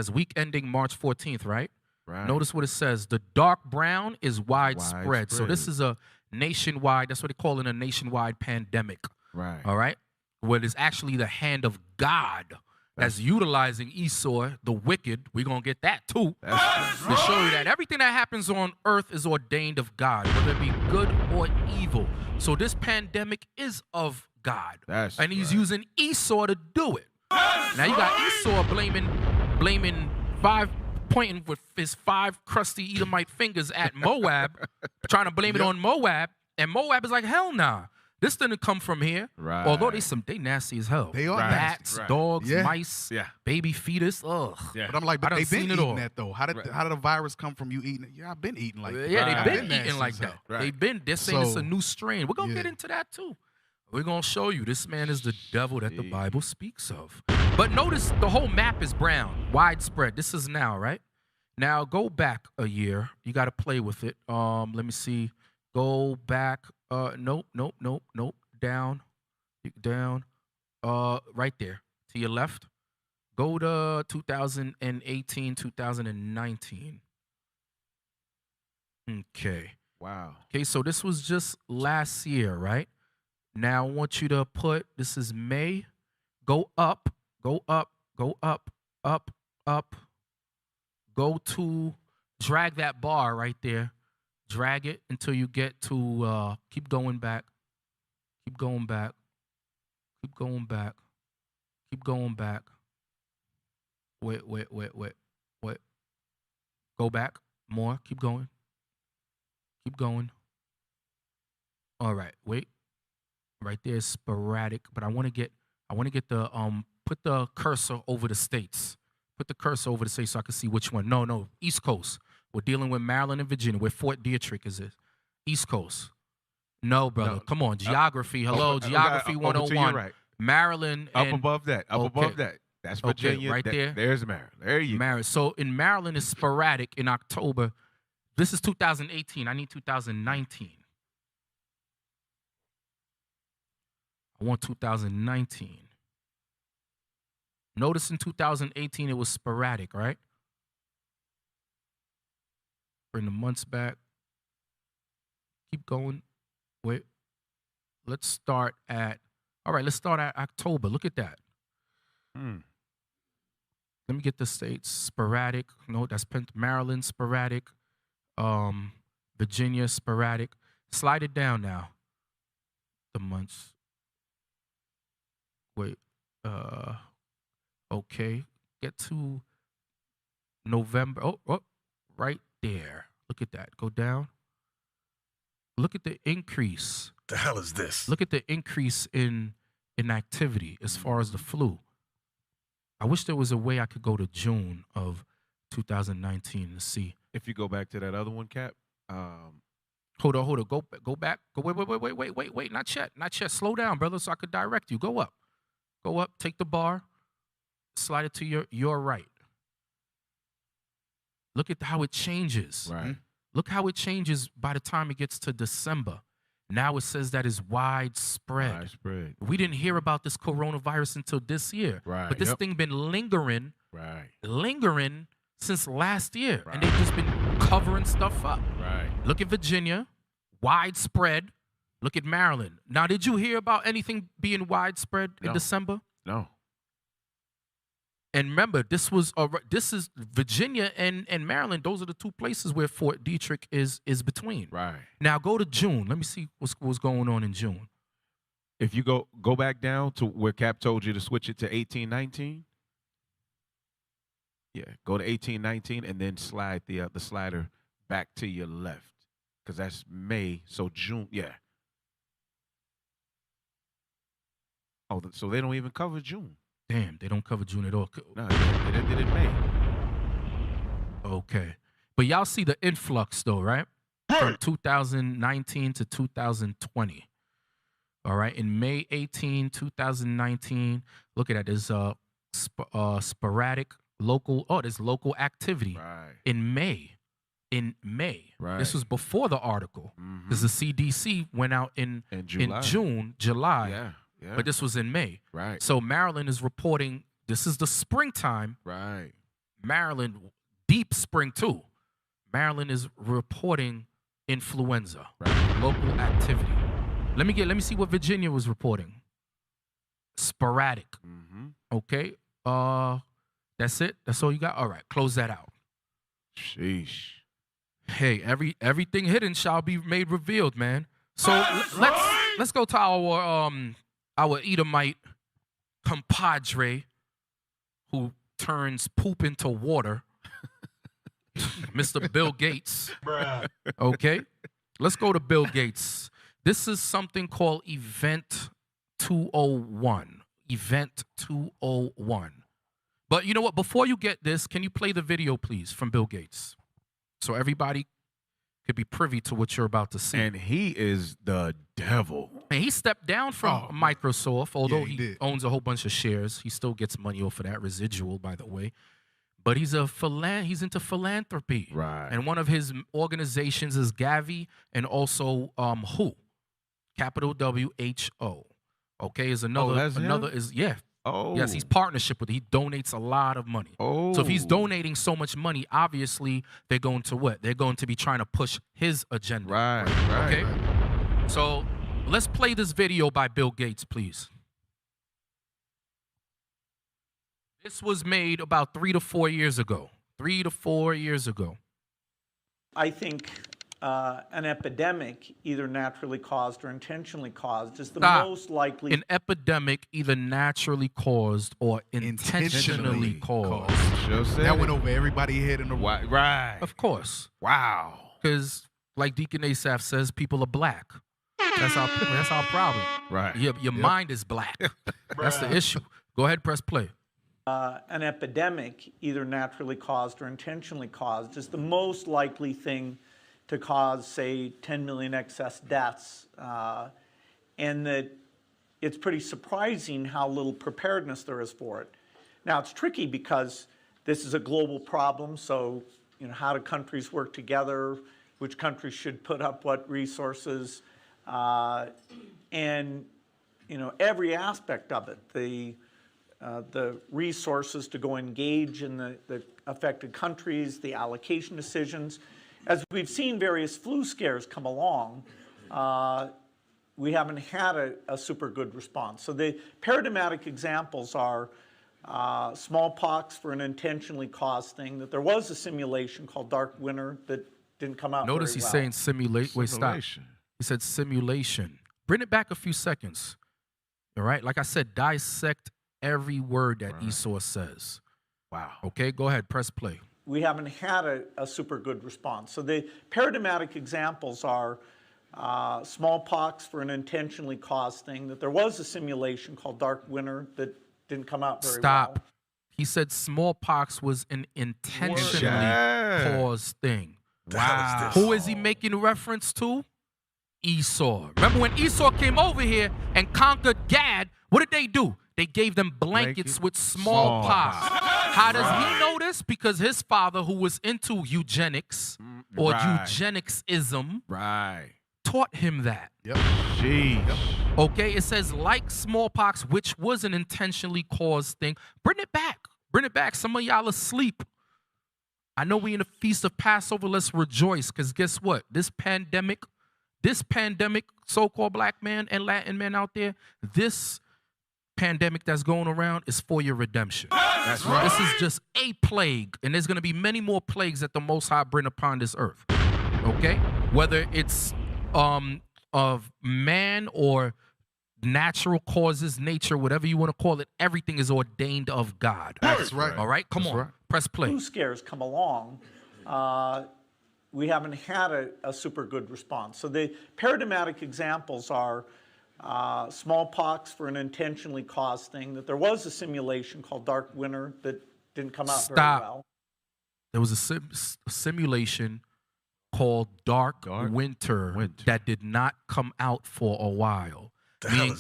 Week ending March 14th, right? Right. Notice what it says. The dark brown is widespread. So this is a nationwide, that's what they call it, a nationwide pandemic. Right. All right? Where it's actually the hand of God that's utilizing Esau, the wicked. We're going to get that too. To show you that everything that happens on earth is ordained of God, whether it be good or evil. So this pandemic is of God. And he's using Esau to do it. Now you got Esau blaming pointing with his 5 crusty Edomite fingers at Moab, trying to blame it on Moab, and Moab is like, hell nah. This didn't come from here. Right. Although they nasty as hell. They are bats, nasty. Right. dogs, Yeah. mice, Yeah. baby fetus. Ugh. Yeah. But I'm like, but I done they've been seen it eating all. that though. How did a virus come from you eating it? Yeah, I've been eating like that. Yeah, Right. they've been Nasty eating like as that. hell. Right. They're saying it's a So, new strain. We're gonna get into that too. We're gonna show you this man is the devil that the Bible speaks of. But notice the whole map is brown, widespread. This is now, right? Now go back a year. You got to play with it. Let me see. Go back. Nope. Down. Right there to your left. Go to 2018, 2019. Okay. Wow. Okay, so this was just last year, right? Now I want you to put, this is May. Go up. Go to, drag that bar right there. Drag it until you get to, keep going back. Wait. Go back more. Keep going. All right, wait. Right there is sporadic, but I want to get the put the cursor over the states. Put the cursor over the states so I can see which one. No, East Coast. We're dealing with Maryland and Virginia. Where Fort Detrick is it? East Coast. No, brother. No. Come on. Geography. Hello. Geography 101. Right. Maryland. Up and, above that. Above that. That's Virginia. Okay, right there. There's Maryland. There you go. So in Maryland is sporadic in October. This is 2018. I need 2019. I want 2019. Notice in 2018 it was sporadic, right? Bring the months back. Keep going. Wait. Let's start at October. Look at that. Let me get the states. Sporadic. No, that's Maryland, sporadic. Virginia, sporadic. Slide it down now. The months. Wait. Okay. Get to November. Oh, right there. Look at that. Go down. Look at the increase. The hell is this? Look at the increase in activity as far as the flu. I wish there was a way I could go to June of 2019 to see. If you go back to that other one, Cap. Hold on. Go back. Go wait. Not yet. Slow down, brother, so I could direct you. Go up. Take the bar. Slide it to your right. Look at how it changes. Right. Look how it changes by the time it gets to December. Now it says that is widespread. We didn't hear about this coronavirus until this year. Right. But this thing been lingering. Right. Lingering since last year. Right. And they've just been covering stuff up. Right. Look at Virginia. Widespread. Look at Maryland. Now, did you hear about anything being widespread in December? No. And remember, this is Virginia and Maryland. Those are the two places where Fort Detrick is between. Right. Now go to June. Let me see what's going on in June. If you go back down to where Cap told you to switch it to 1819. Yeah, go to 1819 and then slide the slider back to your left because that's May. So June, yeah. Oh, so they don't even cover June. Damn, they don't cover June at all. No, they did it in May. Okay. But y'all see the influx though, right? From 2019 to 2020. All right. In May 18, 2019, look at that. There's sporadic local. Oh, there's local activity in May. Right. This was before the article because the CDC went out in July. Yeah. Yeah. But this was in May. Right. So Maryland is reporting, this is the springtime. Right. Maryland, deep spring too. Maryland is reporting influenza. Right. Local activity. Let me see what Virginia was reporting. Sporadic. Okay. That's it? That's all you got? All right. Close that out. Sheesh. Hey, everything hidden shall be made revealed, man. So let's go to our Edomite compadre who turns poop into water, Mr. Bill Gates. Okay? Let's go to Bill Gates. This is something called Event 201. Event 201. But you know what? Before you get this, can you play the video, please, from Bill Gates? So everybody could be privy to what you're about to see. And he is the devil. And he stepped down from Microsoft, although he owns a whole bunch of shares. He still gets money off of that residual, by the way. But he's into philanthropy. Right. And one of his organizations is Gavi and also WHO, capital WHO. Okay, is another yes, he's partnership with it. He donates a lot of money. Oh. So if he's donating so much money, obviously they're going to what? They're going to be trying to push his agenda. Right. Okay. So let's play this video by Bill Gates, please. This was made about 3 to 4 years ago. 3 to 4 years ago. I think an epidemic, either naturally caused or intentionally caused, is the most likely. An epidemic, either naturally caused or intentionally caused. That went over everybody's head in the room. Right. Of course. Wow. Because, like Deacon Asaph says, people are black. That's our problem. Right. Your mind is black. That's the issue. Go ahead, press play. An epidemic, either naturally caused or intentionally caused, is the most likely thing to cause, say, 10 million excess deaths, and that it's pretty surprising how little preparedness there is for it. Now, it's tricky because this is a global problem, so how do countries work together? Which countries should put up what resources? And every aspect of it, the resources to go engage in the affected countries, the allocation decisions. As we've seen various flu scares come along, we haven't had a super good response. So the paradigmatic examples are smallpox for an intentionally caused thing, that there was a simulation called Dark Winter that didn't come out Notice very he's well. saying simulate. Wait, stop. He said simulation. Bring it back a few seconds. All right? Like I said, dissect every word that Esau says. Wow. Okay, go ahead. Press play. We haven't had a super good response. So the paradigmatic examples are smallpox for an intentionally caused thing, that there was a simulation called Dark Winter that didn't come out very well. He said smallpox was an intentionally caused thing. Wow. Who is he making reference to? Esau. Remember when Esau came over here and conquered Gad, what did they do? They gave them blankets with smallpox. How does he know this? Because his father, who was into eugenics or eugenicsism, taught him that. Okay, it says like smallpox, which was an intentionally caused thing. Bring it back. Bring it back. Some of y'all asleep. I know we in the Feast of Passover. Let's rejoice, because guess what? This pandemic, so-called black man and Latin men out there, this pandemic that's going around is for your redemption. That's right. This is just a plague, and there's going to be many more plagues that the Most High bring upon this earth. Okay? Whether it's of man or natural causes, nature, whatever you want to call it, everything is ordained of God. That's right. All right? Come on. Right. Press play. Flu scares come along, we haven't had a super good response. So the paradigmatic examples are smallpox for an intentionally caused thing, that there was a simulation called Dark Winter that didn't come out very well. There was a simulation called Dark Winter that did not come out for a while. Meaning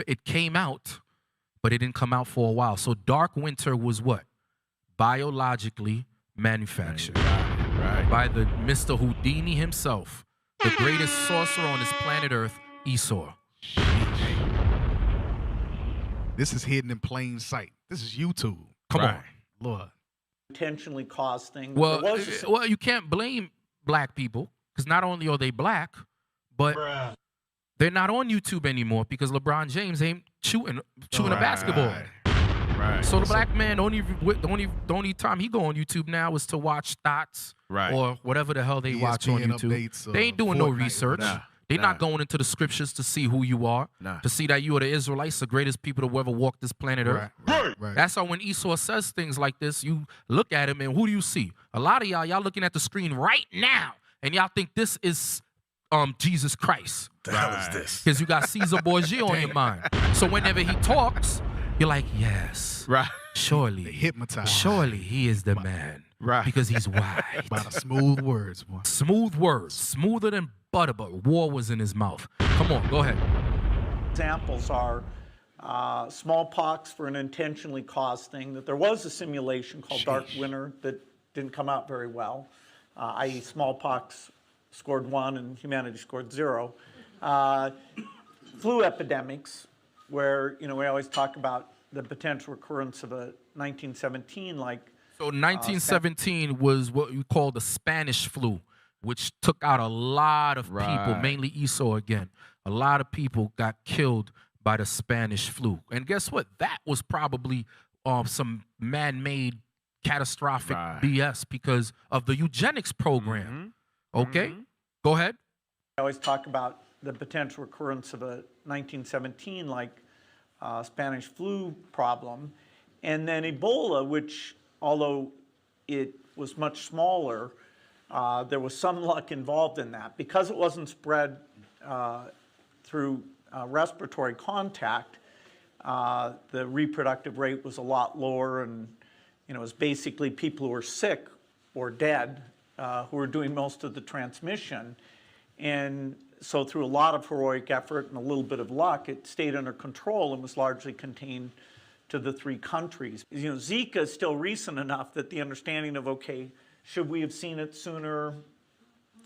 it came out, but it didn't come out for a while. So Dark Winter was what? Biologically manufactured by the Mr. Houdini himself, the greatest sorcerer on this planet Earth, Esau. This is hidden in plain sight. This is YouTube. Come on. Lord. Intentionally caused thing. Well, you can't blame black people, because not only are they black, but they're not on YouTube anymore because LeBron James ain't shooting a basketball. Right. So the black man, the only time he go on YouTube now is to watch thoughts or whatever the hell they watch on YouTube. They ain't doing no research. They're not going into the scriptures to see who you are, to see that you are the Israelites, the greatest people to ever walk this planet Earth. Right. That's how when Esau says things like this, you look at him and who do you see? A lot of y'all looking at the screen right now, and y'all think this is Jesus Christ. The hell is this? Because you got Caesar Borgia on your mind. So whenever he talks, you're like, yes. Right. Surely. Hypnotized. Surely he is the man. Right. Because he's white. By the smooth words, boy. Smooth words. Smoother than butter, but war was in his mouth. Come on, go ahead. Examples are smallpox for an intentionally caused thing, that there was a simulation called Dark Winter that didn't come out very well, i.e. smallpox scored 1 and humanity scored 0. Flu epidemics, where we always talk about the potential recurrence of a 1917 like. So 1917 was what you call the Spanish flu, which took out a lot of people, mainly Esau again. A lot of people got killed by the Spanish flu. And guess what? That was probably some man-made catastrophic BS because of the eugenics program. Okay? Go ahead. I always talk about the potential recurrence of a 1917 like Spanish flu problem. And then Ebola, which although it was much smaller, there was some luck involved in that. Because it wasn't spread through respiratory contact, the reproductive rate was a lot lower, and it was basically people who were sick or dead who were doing most of the transmission. And so through a lot of heroic effort and a little bit of luck, it stayed under control and was largely contained to the 3 countries. Zika is still recent enough that the understanding of, okay, should we have seen it sooner?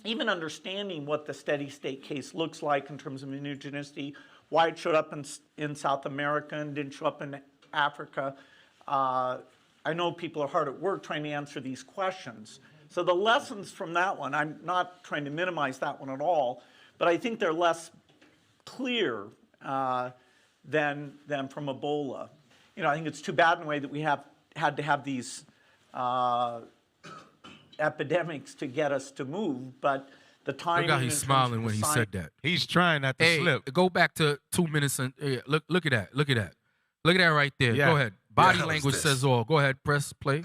Even understanding what the steady state case looks like in terms of immunogenicity, why it showed up in South America and didn't show up in Africa. I know people are hard at work trying to answer these questions. So the lessons from that one, I'm not trying to minimize that one at all, but I think they're less clear than from Ebola. I think it's too bad in a way that we had to have these epidemics to get us to move, but the timing. Look how he's smiling when he said that. He's trying not to slip. Go back to 2 minutes and look at that. Look at that. Look at that right there. Yeah. Go ahead. Body language says all. Go ahead. Press play.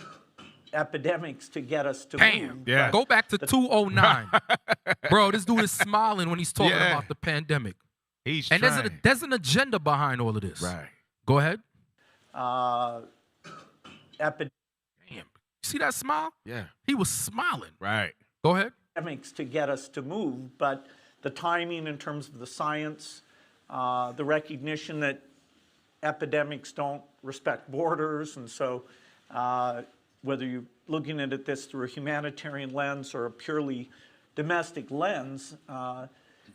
Epidemics to get us to Bam. move. Yeah. Go back to 209. Bro, this dude is smiling when he's talking Yeah. about the pandemic. He's and trying. there's an agenda behind all of this. Right. Go ahead. Epidemics See that smile? Yeah. He was smiling. Right. Go ahead. to get us to move, but the timing in terms of the science, the recognition that epidemics don't respect borders, and so whether you're looking at this through a humanitarian lens or a purely domestic lens,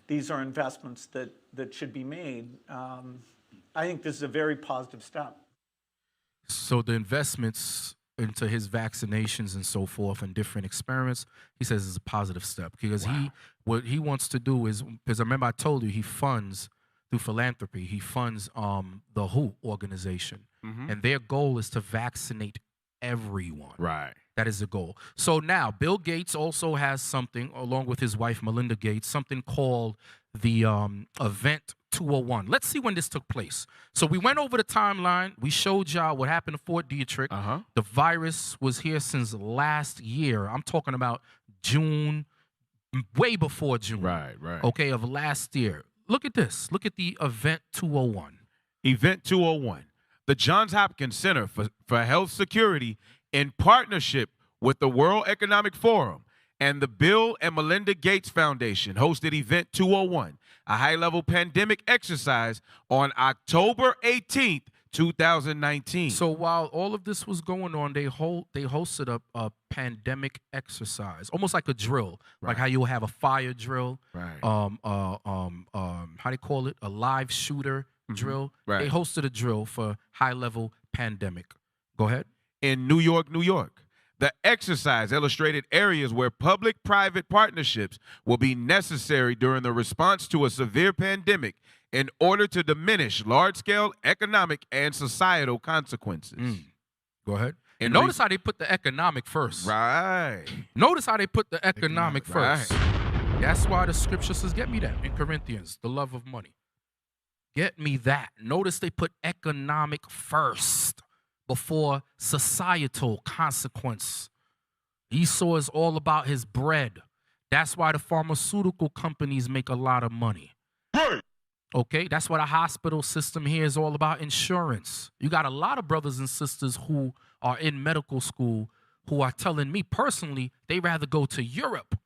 these are investments that should be made. I think this is a very positive step. So the investments into his vaccinations and so forth and different experiments, he says is a positive step because what he wants to do is, because I remember I told you he funds through philanthropy, he funds the WHO organization, and their goal is to vaccinate everyone. Right. That is the goal. So now Bill Gates also has something, along with his wife Melinda Gates, something called the Event 201. Let's see when this took place. So we went over the timeline. We showed y'all what happened to Fort Detrick. The virus was here since last year. I'm talking about June, way before June. Right. Okay, of last year. Look at this. Look at the Event 201. Event 201. The Johns Hopkins Center for Health Security, in partnership with the World Economic Forum and the Bill and Melinda Gates Foundation, hosted Event 201, a high-level pandemic exercise on October 18th, 2019. So while all of this was going on, they hosted a pandemic exercise, almost like a drill, like how you'll have a fire drill, how do you call it, a live shooter drill. They hosted a drill for high-level pandemic. Go ahead. In New York, New York. The exercise illustrated areas where public-private partnerships will be necessary during the response to a severe pandemic in order to diminish large-scale economic and societal consequences. Go ahead. And notice how they put the economic first. Right. Notice how they put the economic first. That's why the scripture says, get me that in Corinthians, the love of money. Get me that. Notice they put economic first before societal consequence. Esau is all about his bread. That's why the pharmaceutical companies make a lot of money. Okay, that's what a hospital system here is all about, insurance. You got a lot of brothers and sisters who are in medical school who are telling me personally they rather go to Europe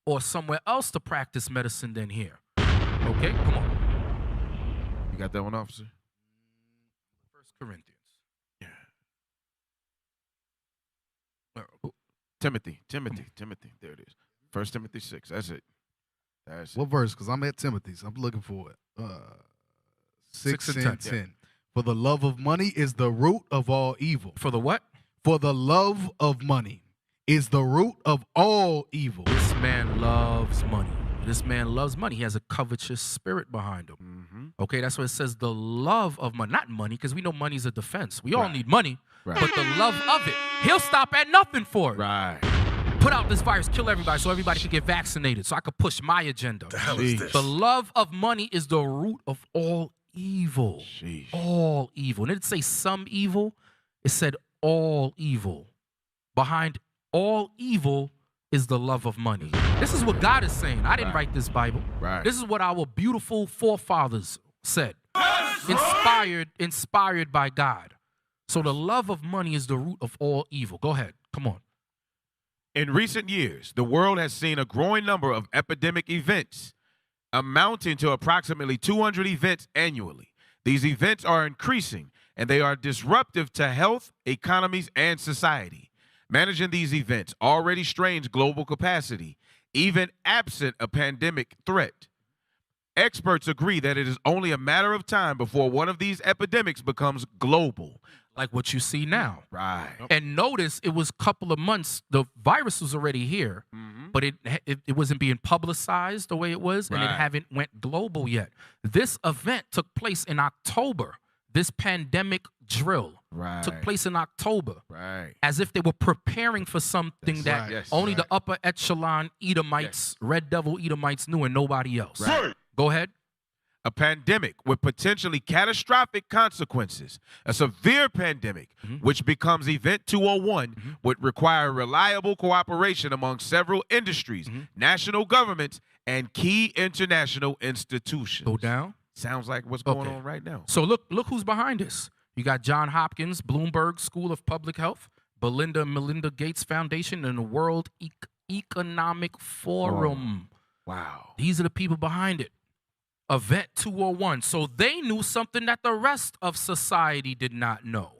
or somewhere else to practice medicine than here. Okay, come on. You got that one, officer? 1 Corinthians. Timothy. There it is. 1 Timothy 6. That's it. What verse? Because I'm at Timothy's. I'm looking for it. 6 and 10. Yeah. For the love of money is the root of all evil. For the what? For the love of money is the root of all evil. This man loves money. This man loves money. He has a covetous spirit behind him. Mm-hmm. Okay, that's what it says, the love of money. Not money, because we know money's a defense. We all need money, but the love of it. He'll stop at nothing for it. Right. Put out this virus, kill everybody so everybody can get vaccinated so I could push my agenda. The hell is this? The love of money is the root of all evil. Jeez. All evil. And it didn't say some evil. It said all evil. Behind all evil is the love of money. This is what God is saying. I didn't write this Bible. Right. This is what our beautiful forefathers said. Inspired by God. So the love of money is the root of all evil. Go ahead. Come on. In recent years, the world has seen a growing number of epidemic events, amounting to approximately 200 events annually. These events are increasing, and they are disruptive to health, economies, and society. Managing these events already strains global capacity, even absent a pandemic threat. Experts agree that it is only a matter of time before one of these epidemics becomes global. Like what you see now. Right. And notice it was a couple of months, the virus was already here, but it wasn't being publicized the way it was, and it haven't went global yet. This event took place in October. This pandemic drill took place in October. Right. As if they were preparing for something that only the upper echelon Edomites, Red Devil Edomites knew and nobody else. Right. Go ahead. A pandemic with potentially catastrophic consequences. A severe pandemic, which becomes Event 201, would require reliable cooperation among several industries, national governments, and key international institutions. Go down. Sounds like what's going on right now. So look who's behind this. You got John Hopkins, Bloomberg School of Public Health, Belinda and Melinda Gates Foundation, and the World Economic Forum. Wow. These are the people behind it. Event 201. So they knew something that the rest of society did not know.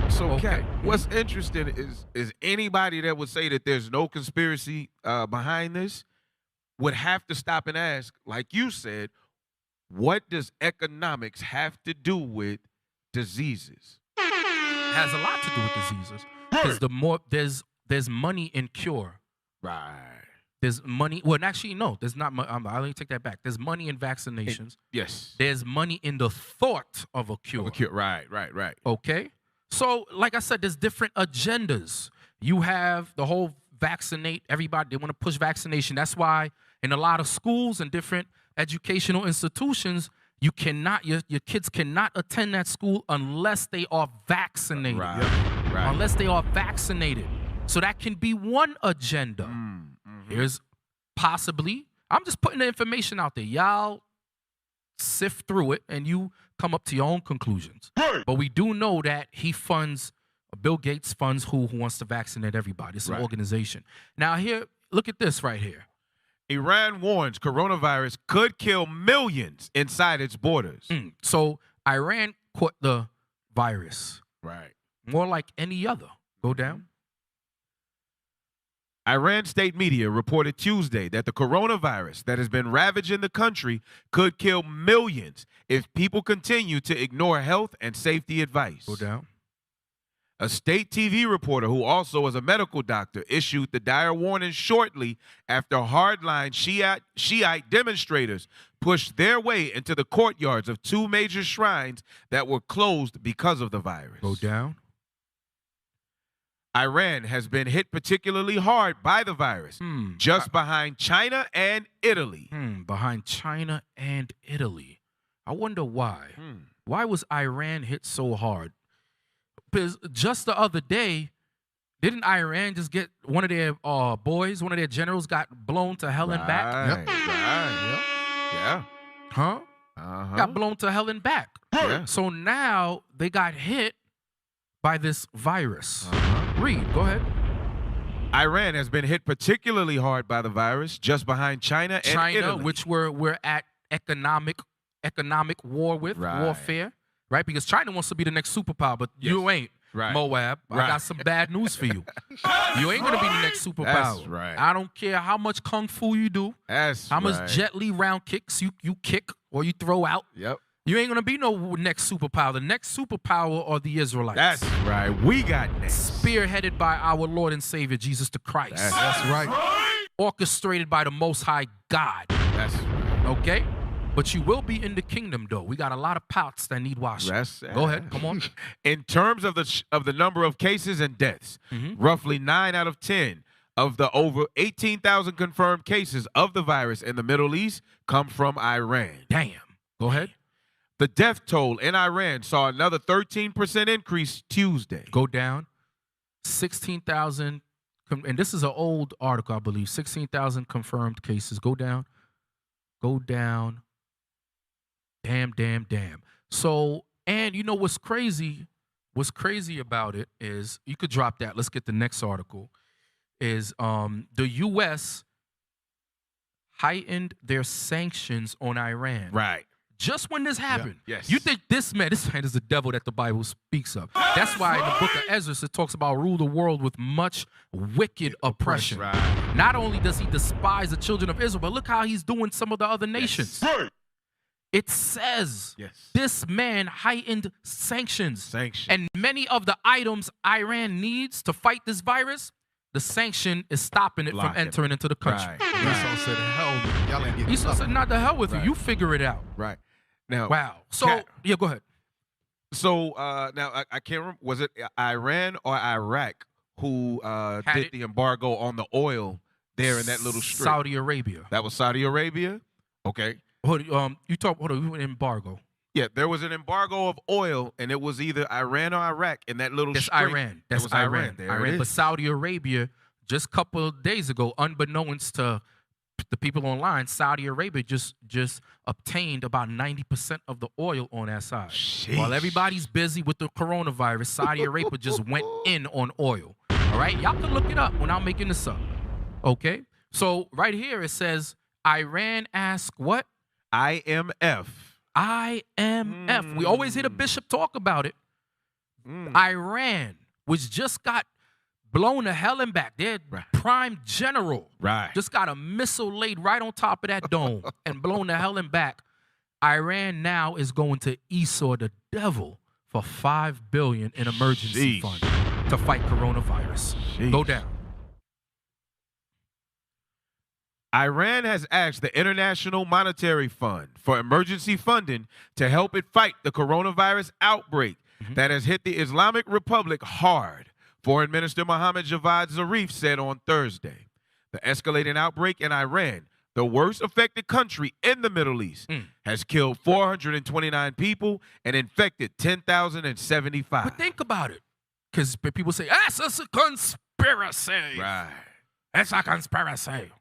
So, Kat, what's interesting is anybody that would say that there's no conspiracy behind this would have to stop and ask, like you said, what does economics have to do with diseases? It has a lot to do with diseases. Because the more there's money in cure. Right. There's money. Well, actually, no. There's not. Let me take that back. There's money in vaccinations. Yes. There's money in the thought of a cure. Right. Okay. So, like I said, there's different agendas. You have the whole vaccinate everybody. They want to push vaccination. That's why in a lot of schools and different educational institutions, you cannot. Your kids cannot attend that school unless they are vaccinated. Right. Unless they are vaccinated. So that can be one agenda. Here's possibly, I'm just putting the information out there. Y'all sift through it and you come up to your own conclusions. But we do know that he funds, Bill Gates funds who wants to vaccinate everybody. It's an organization. Now here, look at this right here. Iran warns coronavirus could kill millions inside its borders. So Iran caught the virus. Right. More like any other. Go down. Iran state media reported Tuesday that the coronavirus that has been ravaging the country could kill millions if people continue to ignore health and safety advice. Go down. A state TV reporter who also is a medical doctor issued the dire warning shortly after hardline Shiite demonstrators pushed their way into the courtyards of two major shrines that were closed because of the virus. Go down. Iran has been hit particularly hard by the virus, just behind China and Italy. Behind China and Italy. I wonder why. Why was Iran hit so hard? Because just the other day, Didn't Iran just get one of their boys, one of their generals got blown to hell and back? Yeah. Huh? Got blown to hell and back. Yeah. So now they got hit by this virus. Read, go ahead. Iran has been hit particularly hard by the virus, just behind China and Italy. Which we're at economic war with, warfare, right? Because China wants to be the next superpower, but you ain't. Right. Moab, I got some bad news for you. You ain't gonna be the next superpower. That's right. I don't care how much kung fu you do, how much Jet Li round kicks you kick or you throw out. Yep. You ain't gonna be no next superpower. The next superpower are the Israelites. That's right. We got next. Spearheaded by our Lord and Savior Jesus the Christ. That's right. Orchestrated by the Most High God. That's right. Okay? But you will be in the kingdom, though. We got a lot of pots that need washing. Go ahead, come on. In terms of the number of cases and deaths, roughly 9 out of 10 of the over 18,000 confirmed cases of the virus in the Middle East come from Iran. Damn. Go ahead. The death toll in Iran saw another 13% increase Tuesday. Go down. 16,000, and this is an old article, I believe. 16,000 confirmed cases. Go down. Go down. Damn. So, and you know what's crazy? What's crazy about it is, you could drop that. Let's get the next article. Is the U.S. heightened their sanctions on Iran. Right. Just when this happened. Yeah. Yes. You think this man is the devil that the Bible speaks of. That's why in the book of Ezra it talks about rule the world with much wicked oppression. Right. Not only does he despise the children of Israel, but look how he's doing some of the other nations. Yes. It says this man heightened sanctions. And many of the items Iran needs to fight this virus, the sanction is stopping it from entering into the country. Esau said, hell, y'all ain't getting Esau said, not the hell with you. You figure it out. Right. Now, wow. So, yeah, go ahead. So, now, I can't remember, was it Iran or Iraq who did the embargo on the oil there in that little strip? Saudi Arabia. That was Saudi Arabia? Okay. Hold on, embargo. Yeah, there was an embargo of oil, and it was either Iran or Iraq in that little strip. Iran. That's Iran. There it is. But Saudi Arabia, just a couple of days ago, unbeknownst to the people online, Saudi Arabia just obtained about 90% of the oil on that side. Sheesh. While everybody's busy with the coronavirus, Saudi Arabia just went in on oil. All right? Y'all can look it up when I'm making this up. Okay? So right here it says, Iran asked what? IMF. We always hear the bishop talk about it. Iran, which just got blown to hell and back. Their prime general just got a missile laid right on top of that dome and blown to hell and back. Iran now is going to Esau the devil for $5 billion in emergency fund to fight coronavirus. Go down. Iran has asked the International Monetary Fund for emergency funding to help it fight the coronavirus outbreak that has hit the Islamic Republic hard, Foreign Minister Mohammed Javad Zarif said on Thursday. The escalating outbreak in Iran, the worst affected country in the Middle East, has killed 429 people and infected 10,075. But think about it, because people say, that's a conspiracy. Right. That's a conspiracy.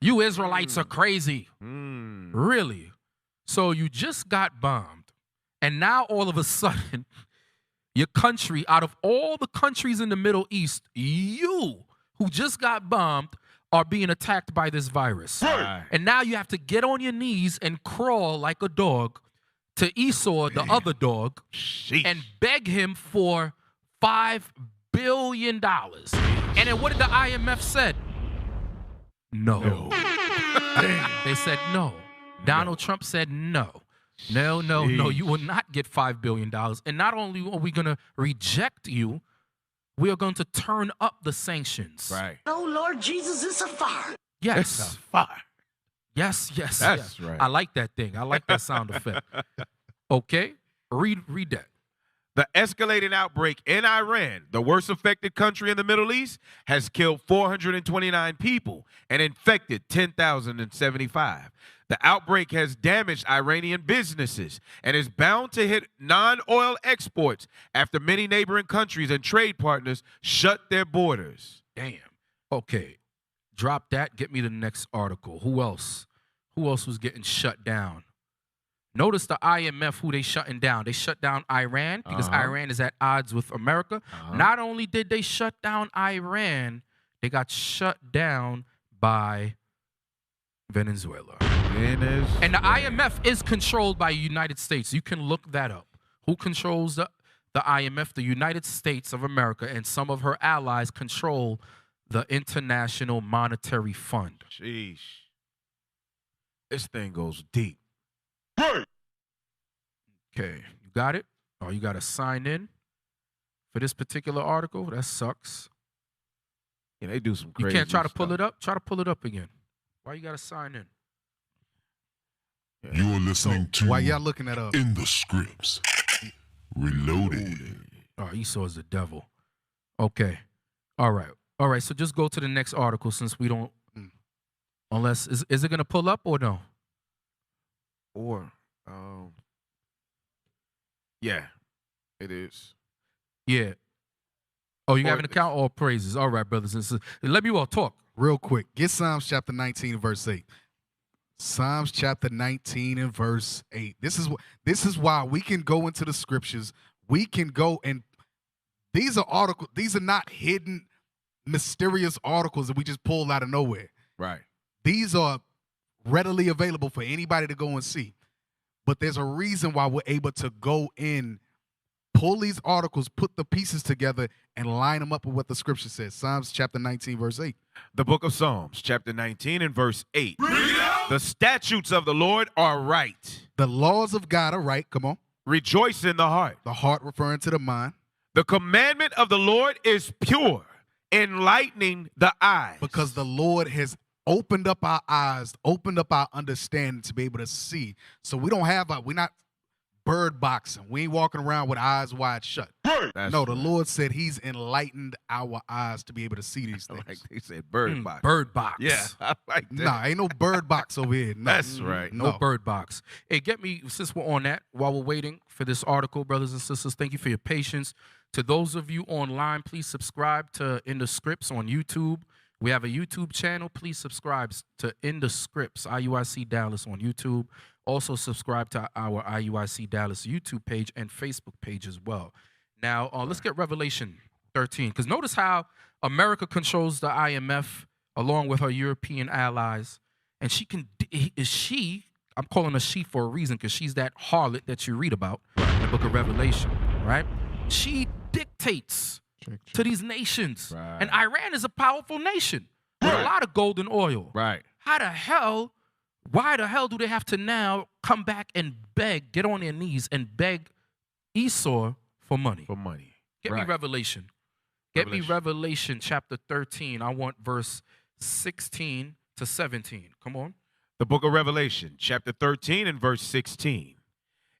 You Israelites are crazy. Really? So you just got bombed, and now all of a sudden, your country, out of all the countries in the Middle East, you, who just got bombed, are being attacked by this virus. And now you have to get on your knees and crawl like a dog to Esau, the other dog, and beg him for $5 billion. And then what did the IMF said? No. They said no. Donald Trump said no. No, you will not get $5 billion. And not only are we going to reject you, we are going to turn up the sanctions. Right. Oh, Lord Jesus, it's a fire. Yes. It's a fire. Yes. That's right. I like that thing. I like that sound effect. Okay? Read that. The escalating outbreak in Iran, the worst affected country in the Middle East, has killed 429 people and infected 10,075. The outbreak has damaged Iranian businesses and is bound to hit non-oil exports after many neighboring countries and trade partners shut their borders. Damn. Okay. Drop that. Get me the next article. Who else? Who else was getting shut down? Notice the IMF, who they shutting down. They shut down Iran because Iran is at odds with America. Not only did they shut down Iran, they got shut down by Venezuela. And the IMF is controlled by the United States. You can look that up. Who controls the IMF? The United States of America, and some of her allies control the International Monetary Fund. Sheesh. This thing goes deep. Okay, you got it? Oh, you got to sign in for this particular article? That sucks. Yeah, they do some crazy You can't try to pull stuff. it up? Try to pull it up again. Why you got to sign in? You're listening to While y'all looking that up. In the Scripts. Reloaded. Oh, Esau is the devil. Okay. All right. All right, so just go to the next article since we don't, unless, is it going to pull up or no? Or, yeah, it is. Yeah. Oh, you have an account? All praises. All right, brothers and sisters. Let me all talk. Real quick. Get Psalms chapter 19 and verse 8. Psalms chapter 19 and verse 8. This is why we can go into the scriptures. We can go and these are articles, these are not hidden, mysterious articles that we just pulled out of nowhere. Right. These are readily available for anybody to go and see. But there's a reason why we're able to go in, pull these articles, put the pieces together, and line them up with what the scripture says. Psalms chapter 19, verse 8. The book of Psalms, chapter 19 and verse 8. The statutes of the Lord are right. The laws of God are right. Come on. Rejoice in the heart. The heart referring to the mind. The commandment of the Lord is pure, enlightening the eyes. Because the Lord has opened up our eyes, opened up our understanding to be able to see. So we don't have we're not bird boxing. We ain't walking around with eyes wide shut. No, the Lord said he's enlightened our eyes to be able to see these things. Like they said bird box. Bird box. Yeah, I like that. Nah, ain't no bird box over here. No. That's right. No bird box. Hey, get me, since we're on that, while we're waiting for this article, brothers and sisters, thank you for your patience. To those of you online, please subscribe to In the Scripts on YouTube. We have a YouTube channel. Please subscribe to In the Scripts, IUIC Dallas on YouTube. Also subscribe to our IUIC Dallas YouTube page and Facebook page as well. Now, let's get Revelation 13, because notice how America controls the IMF along with her European allies, and I'm calling her she for a reason, because she's that harlot that you read about in the book of Revelation, right? She dictates to these nations, and Iran is a powerful nation with a lot of gold and oil. Right. Why the hell do they have to now come back and beg, get on their knees and beg Esau for money? Get me Revelation. Get me Revelation chapter 13. I want verse 16 to 17. Come on. The book of Revelation, chapter 13 and verse 16.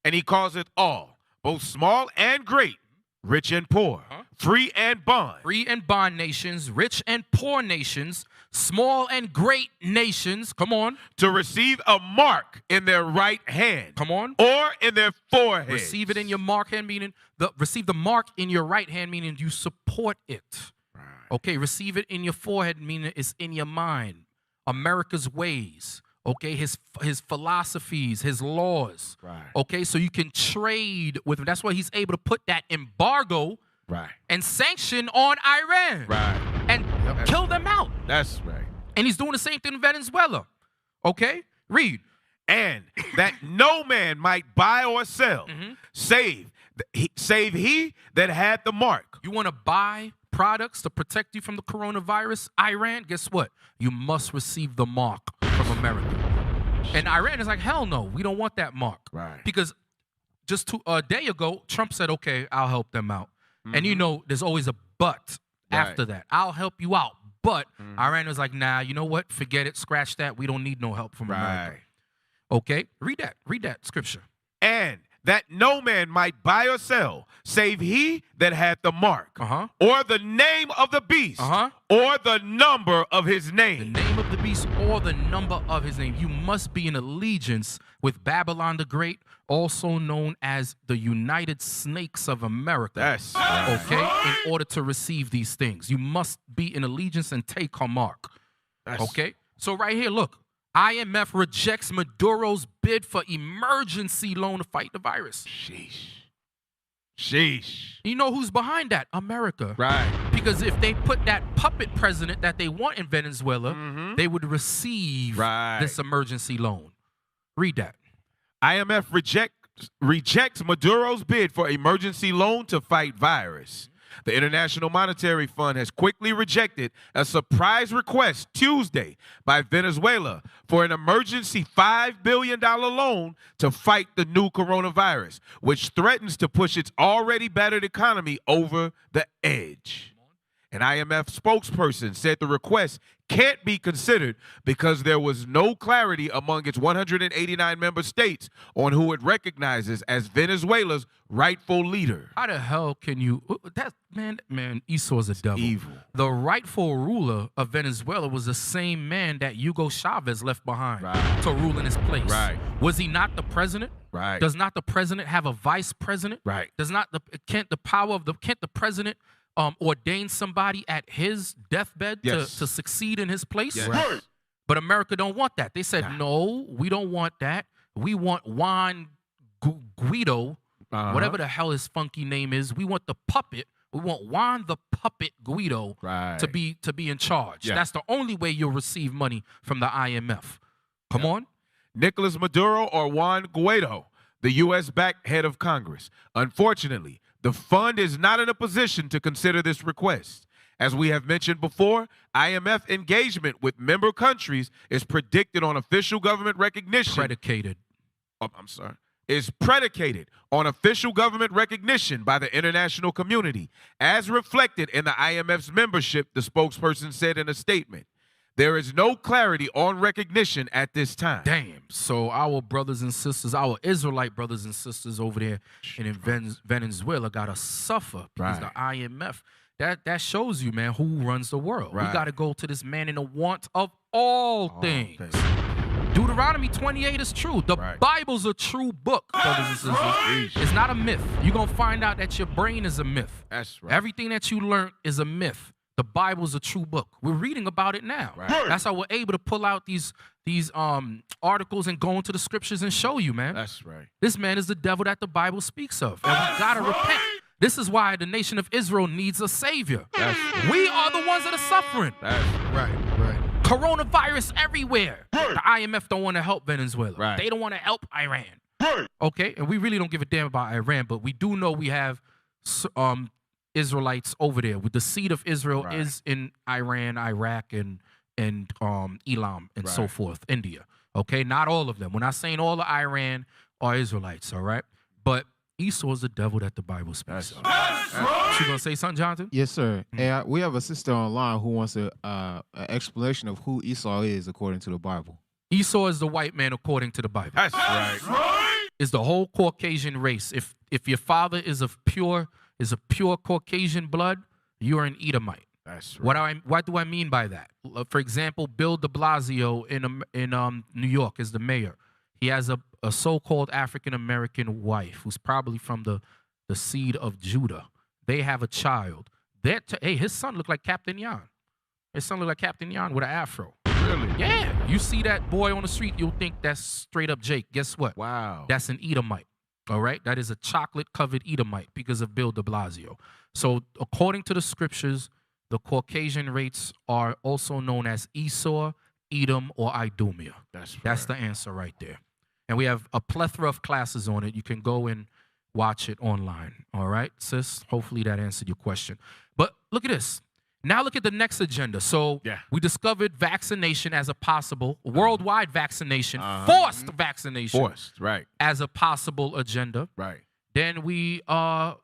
And he calls it all, both small and great, rich and poor, free and bond. Free and bond nations, rich and poor nations, small and great nations, come on. To receive a mark in their right hand. Come on. Or in their forehead. Receive it in your mark hand, meaning, receive the mark in your right hand, meaning you support it. Right. Okay, receive it in your forehead, meaning it's in your mind. America's ways. Okay, his philosophies, his laws. Right. Okay, so you can trade with him. That's why he's able to put that embargo and sanction on Iran. Right. And kill them out. That's right. And he's doing the same thing in Venezuela. Okay? Read. And that no man might buy or sell, save he that had the mark. You want to buy products to protect you from the coronavirus, Iran? Guess what? You must receive the mark from America. And Iran is like, hell no, we don't want that mark. Right. Because just a day ago, Trump said, okay, I'll help them out. And you know, there's always a but after that. I'll help you out. But Iran was like, nah, you know what? Forget it. Scratch that. We don't need no help from America. Okay? Read that. Read that scripture. And that no man might buy or sell, save he that had the mark, or the name of the beast, or the number of his name. The name of the beast or the number of his name. You must be in allegiance with Babylon the Great, also known as the United Snakes of America. Yes. Okay? In order to receive these things, you must be in allegiance and take her mark. Okay? So right here, look. IMF rejects Maduro's bid for emergency loan to fight the virus. Sheesh. You know who's behind that? America. Right. Because if they put that puppet president that they want in Venezuela, they would receive this emergency loan. Read that. IMF rejects Maduro's bid for emergency loan to fight virus. The International Monetary Fund has quickly rejected a surprise request Tuesday by Venezuela for an emergency $5 billion loan to fight the new coronavirus, which threatens to push its already battered economy over the edge. An IMF spokesperson said the request can't be considered because there was no clarity among its 189 member states on who it recognizes as Venezuela's rightful leader. How the hell can you? That man, Esau's a devil. Evil. The rightful ruler of Venezuela was the same man that Hugo Chavez left behind to rule in his place. Right. Was he not the president? Right. Does not the president have a vice president? Right. Can't the president ordain somebody at his deathbed to succeed in his place? Yes. Right. But America don't want that. They said, no, we don't want that. We want Juan Guido, whatever the hell his funky name is. We want the puppet. We want Juan the puppet Guido to be in charge. Yeah. That's the only way you'll receive money from the IMF. Come on. Nicolas Maduro or Juan Guaido, the U.S.-backed head of Congress. Unfortunately, the fund is not in a position to consider this request. As we have mentioned before, IMF engagement with member countries is predicted on official government recognition. Is predicated on official government recognition by the international community, as reflected in the IMF's membership, the spokesperson said in a statement. There is no clarity on recognition at this time. Damn. So our brothers and sisters, our Israelite brothers and sisters over there in Venezuela got to suffer because the IMF, that shows you, man, who runs the world. We got to go to this man in the want of all things. Deuteronomy 28 is true. The Bible's a true book, brothers and sisters. It's not a myth. You're going to find out that your brain is a myth. That's right. Everything that you learned is a myth. The Bible's a true book. We're reading about it now. That's how we're able to pull out these articles and go into the scriptures and show you, man. That's right. This man is the devil that the Bible speaks of. And we got to repent. This is why the nation of Israel needs a savior. We are the ones that are suffering. Right. Coronavirus everywhere. The IMF don't want to help Venezuela. They don't want to help Iran. Okay? And we really don't give a damn about Iran, but we do know we have Israelites over there. With the seed of Israel is in Iran, Iraq, and Elam, and so forth, India. Okay? Not all of them. We're not saying all of Iran are Israelites, all right? But Esau is the devil that the Bible speaks of. You gonna say something, Jonathan? Yes, sir. Hey, we have a sister online who wants an explanation of who Esau is according to the Bible. Esau is the white man according to the Bible. That's right. Is the whole Caucasian race. If your father is a pure Caucasian blood, you're an Edomite. That's right. What do I mean by that? For example, Bill de Blasio in New York is the mayor. He has a so-called African-American wife who's probably from the seed of Judah. They have a child. His son looked like Captain Jan. His son looked like Captain Jan with an afro. Really? Yeah. You see that boy on the street, you'll think that's straight up Jake. Guess what? Wow. That's an Edomite. All right? That is a chocolate-covered Edomite because of Bill de Blasio. So according to the scriptures, the Caucasian race are also known as Esau, Edom, or Idumea. That's the answer right there. And we have a plethora of classes on it. You can go and watch it online. All right, sis? Hopefully that answered your question. But look at this. Now look at the next agenda. So we discovered vaccination as a possible, worldwide vaccination, forced vaccination. Forced, right. As a possible agenda. Right. Then we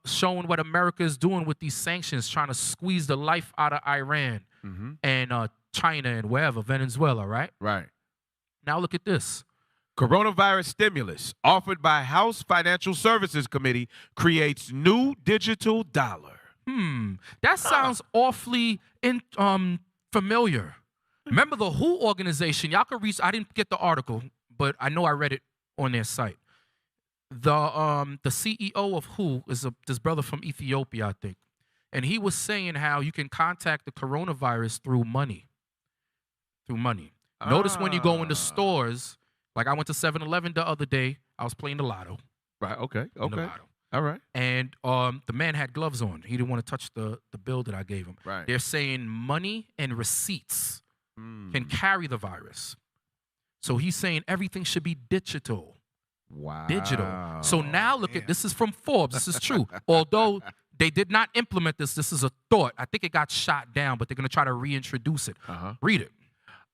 shown what America is doing with these sanctions, trying to squeeze the life out of Iran and China and wherever, Venezuela, right? Right. Now look at this. Coronavirus stimulus offered by House Financial Services Committee creates new digital dollar. That sounds awfully familiar. Remember the WHO organization? Y'all can reach. I didn't get the article, but I know I read it on their site. The CEO of WHO is this brother from Ethiopia, I think, and he was saying how you can contact the coronavirus through money. Notice when you go into stores, like I went to 7-Eleven the other day. I was playing the lotto. Right. Okay. The Okay. lotto. All right. And the man had gloves on. He didn't want to touch the bill that I gave him. Right. They're saying money and receipts can carry the virus. So he's saying everything should be digital. Wow. Digital. So now look at this is from Forbes. This is true. Although they did not implement this, this is a thought. I think it got shot down, but they're going to try to reintroduce it. Read it.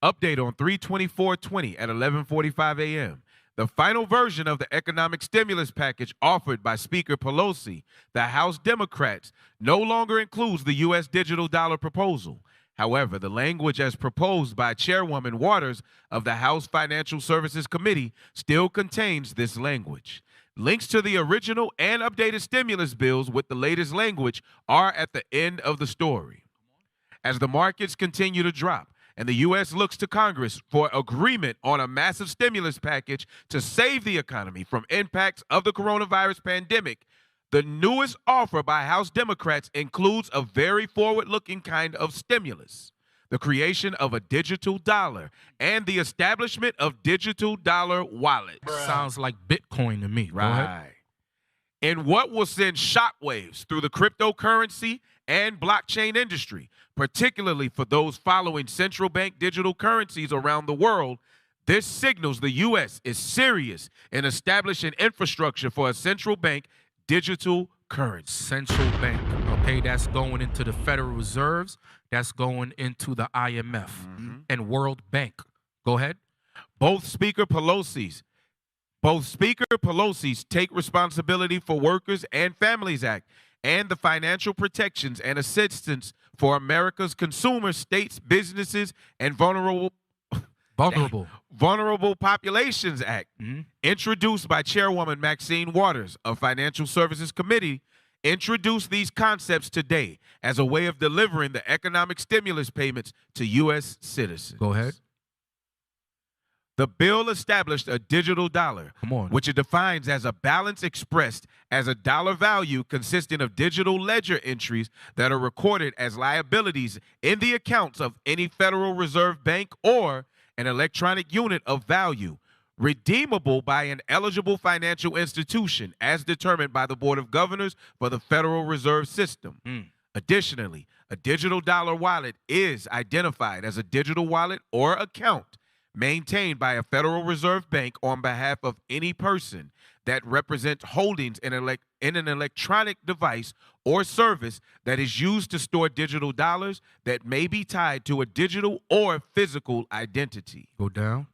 Update on 3/24/20 at 11:45 a.m. The final version of the economic stimulus package offered by Speaker Pelosi, the House Democrats, no longer includes the U.S. digital dollar proposal. However, the language as proposed by Chairwoman Waters of the House Financial Services Committee still contains this language. Links to the original and updated stimulus bills with the latest language are at the end of the story. As the markets continue to drop, and the U.S. looks to Congress for agreement on a massive stimulus package to save the economy from impacts of the coronavirus pandemic, the newest offer by House Democrats includes a very forward-looking kind of stimulus, the creation of a digital dollar and the establishment of digital dollar wallets. Sounds like Bitcoin to me. Go ahead. Right. In what will send shockwaves through the cryptocurrency and blockchain industry, particularly for those following central bank digital currencies around the world, this signals the U.S. is serious in establishing infrastructure for a central bank digital currency. Central bank. Okay, that's going into the Federal Reserves. That's going into the IMF and World Bank. Go ahead. Both Speaker Pelosi's Take Responsibility for Workers and Families Act and the Financial Protections and Assistance for America's Consumers, States, Businesses, and Vulnerable Populations Act, introduced by Chairwoman Maxine Waters of Financial Services Committee, introduced these concepts today as a way of delivering the economic stimulus payments to U.S. citizens. Go ahead. The bill established a digital dollar, which it defines as a balance expressed as a dollar value consisting of digital ledger entries that are recorded as liabilities in the accounts of any Federal Reserve Bank or an electronic unit of value, redeemable by an eligible financial institution as determined by the Board of Governors for the Federal Reserve System. Additionally, a digital dollar wallet is identified as a digital wallet or account maintained by a Federal Reserve Bank on behalf of any person that represents holdings in an electronic device or service that is used to store digital dollars that may be tied to a digital or physical identity. Go down.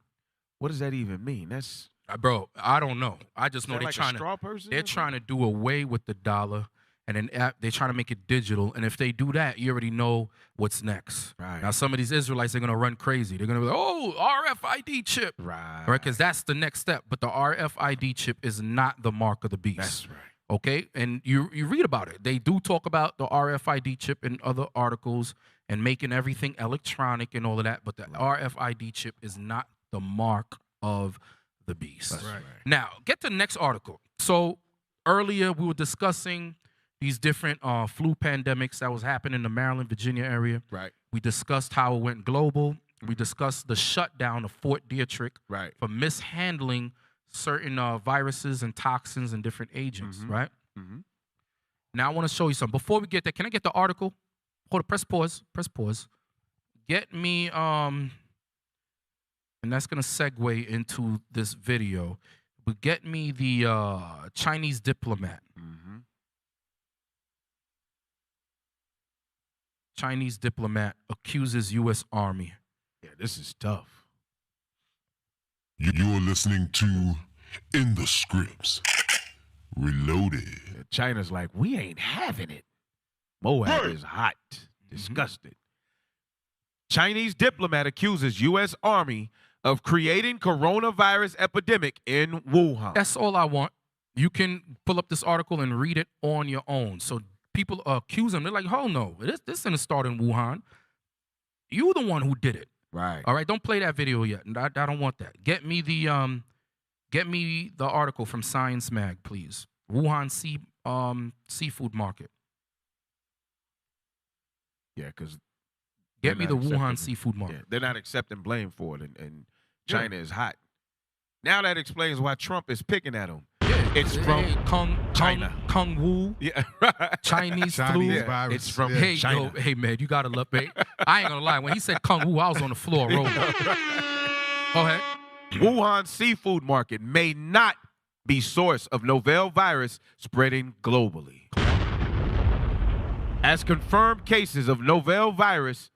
What does that even mean? That's bro, I don't know. I just know that they're like a trying straw person they're or trying to do away with the dollar, and then they're trying to make it digital. And if they do that, you already know what's next. Right. Now, some of these Israelites are gonna run crazy. They're gonna be like, "Oh, RFID chip." Right. Right, because that's the next step. But the RFID chip is not the mark of the beast. That's right. Okay, and you read about it. They do talk about the RFID chip in other articles and making everything electronic and all of that. But the RFID chip is not the mark of the beast. That's right. Now, get to the next article. So earlier we were discussing these different flu pandemics that was happening in the Maryland, Virginia area. Right. We discussed how it went global. We discussed the shutdown of Fort Detrick for mishandling certain viruses and toxins and different agents, right? Now I want to show you something. Before we get there, can I get the article? Hold it, press pause. Get me, and that's going to segue into this video, but get me the Chinese diplomat. Chinese diplomat accuses U.S. Army. Yeah, this is tough. You're listening to In the Scripts Reloaded. China's like, we ain't having it. Moab is hot, disgusted. Chinese diplomat accuses U.S. Army of creating coronavirus epidemic in Wuhan. That's all I want. You can pull up this article and read it on your own. So people accuse them. They're like, oh no, this didn't start in Wuhan. You the one who did it. Right. All right, don't play that video yet. I don't want that. Get me the article from Science Mag, please. Wuhan seafood market. Yeah, because get me the Wuhan seafood market. Yeah, they're not accepting blame for it, and China is hot. Now that explains why Trump is picking at them. Yeah, it's from China. Kung Wu. Yeah, Chinese flu. virus. It's from Yo, China. hey man, you gotta love it. I ain't gonna lie. When he said Kung Wu, I was on the floor rolling. Go ahead. Wuhan seafood market may not be source of novel virus spreading globally. As confirmed cases of novel virus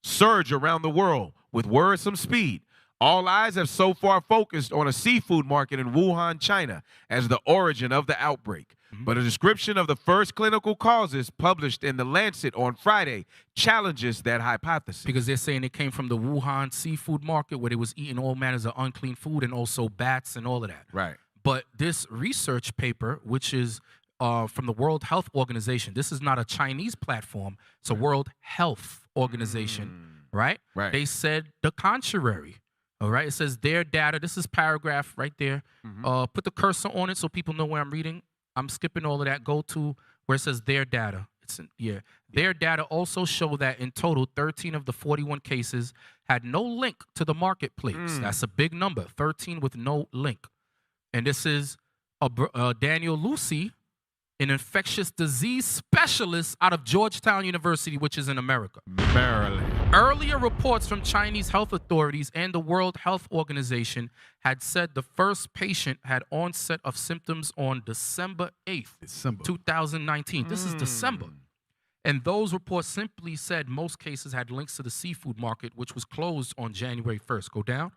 surge around the world with worrisome speed, all eyes have so far focused on a seafood market in Wuhan, China, as the origin of the outbreak. But a description of the first clinical causes published in The Lancet on Friday challenges that hypothesis. Because they're saying it came from the Wuhan seafood market where they was eating all manners of unclean food and also bats and all of that. Right. But this research paper, which is from the World Health Organization, this is not a Chinese platform, it's a World Health Organization, right? Right. They said the contrary. All right, it says their data. This is paragraph right there. Put the cursor on it so people know where I'm reading. I'm skipping all of that. Go to where it says their data. Their data also show that in total, 13 of the 41 cases had no link to the marketplace. That's a big number, 13 with no link. And this is Daniel Lucy, an infectious disease specialist out of Georgetown University, which is in America. Maryland. Earlier reports from Chinese health authorities and the World Health Organization had said the first patient had onset of symptoms on December 8th, 2019. This is December. And those reports simply said most cases had links to the seafood market, which was closed on January 1st. Go down.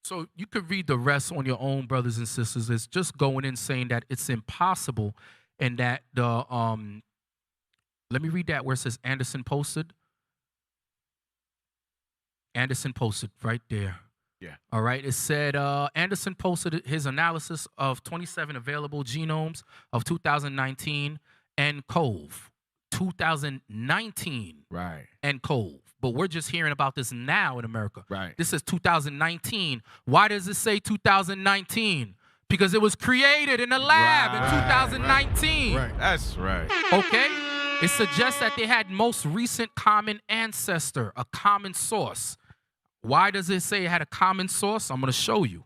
So you could read the rest on your own, brothers and sisters. It's just going in saying that it's impossible and that the let me read that where it says Anderson posted. Anderson posted right there. Yeah. All right. It said Anderson posted his analysis of 27 available genomes of 2019 and COV. 2019 Right. and COV. But we're just hearing about this now in America. Right. This is 2019. Why does it say 2019? Because it was created in a lab in 2019. Right. That's right. Okay? It suggests that they had most recent common ancestor, a common source. Why does it say it had a common source? I'm going to show you.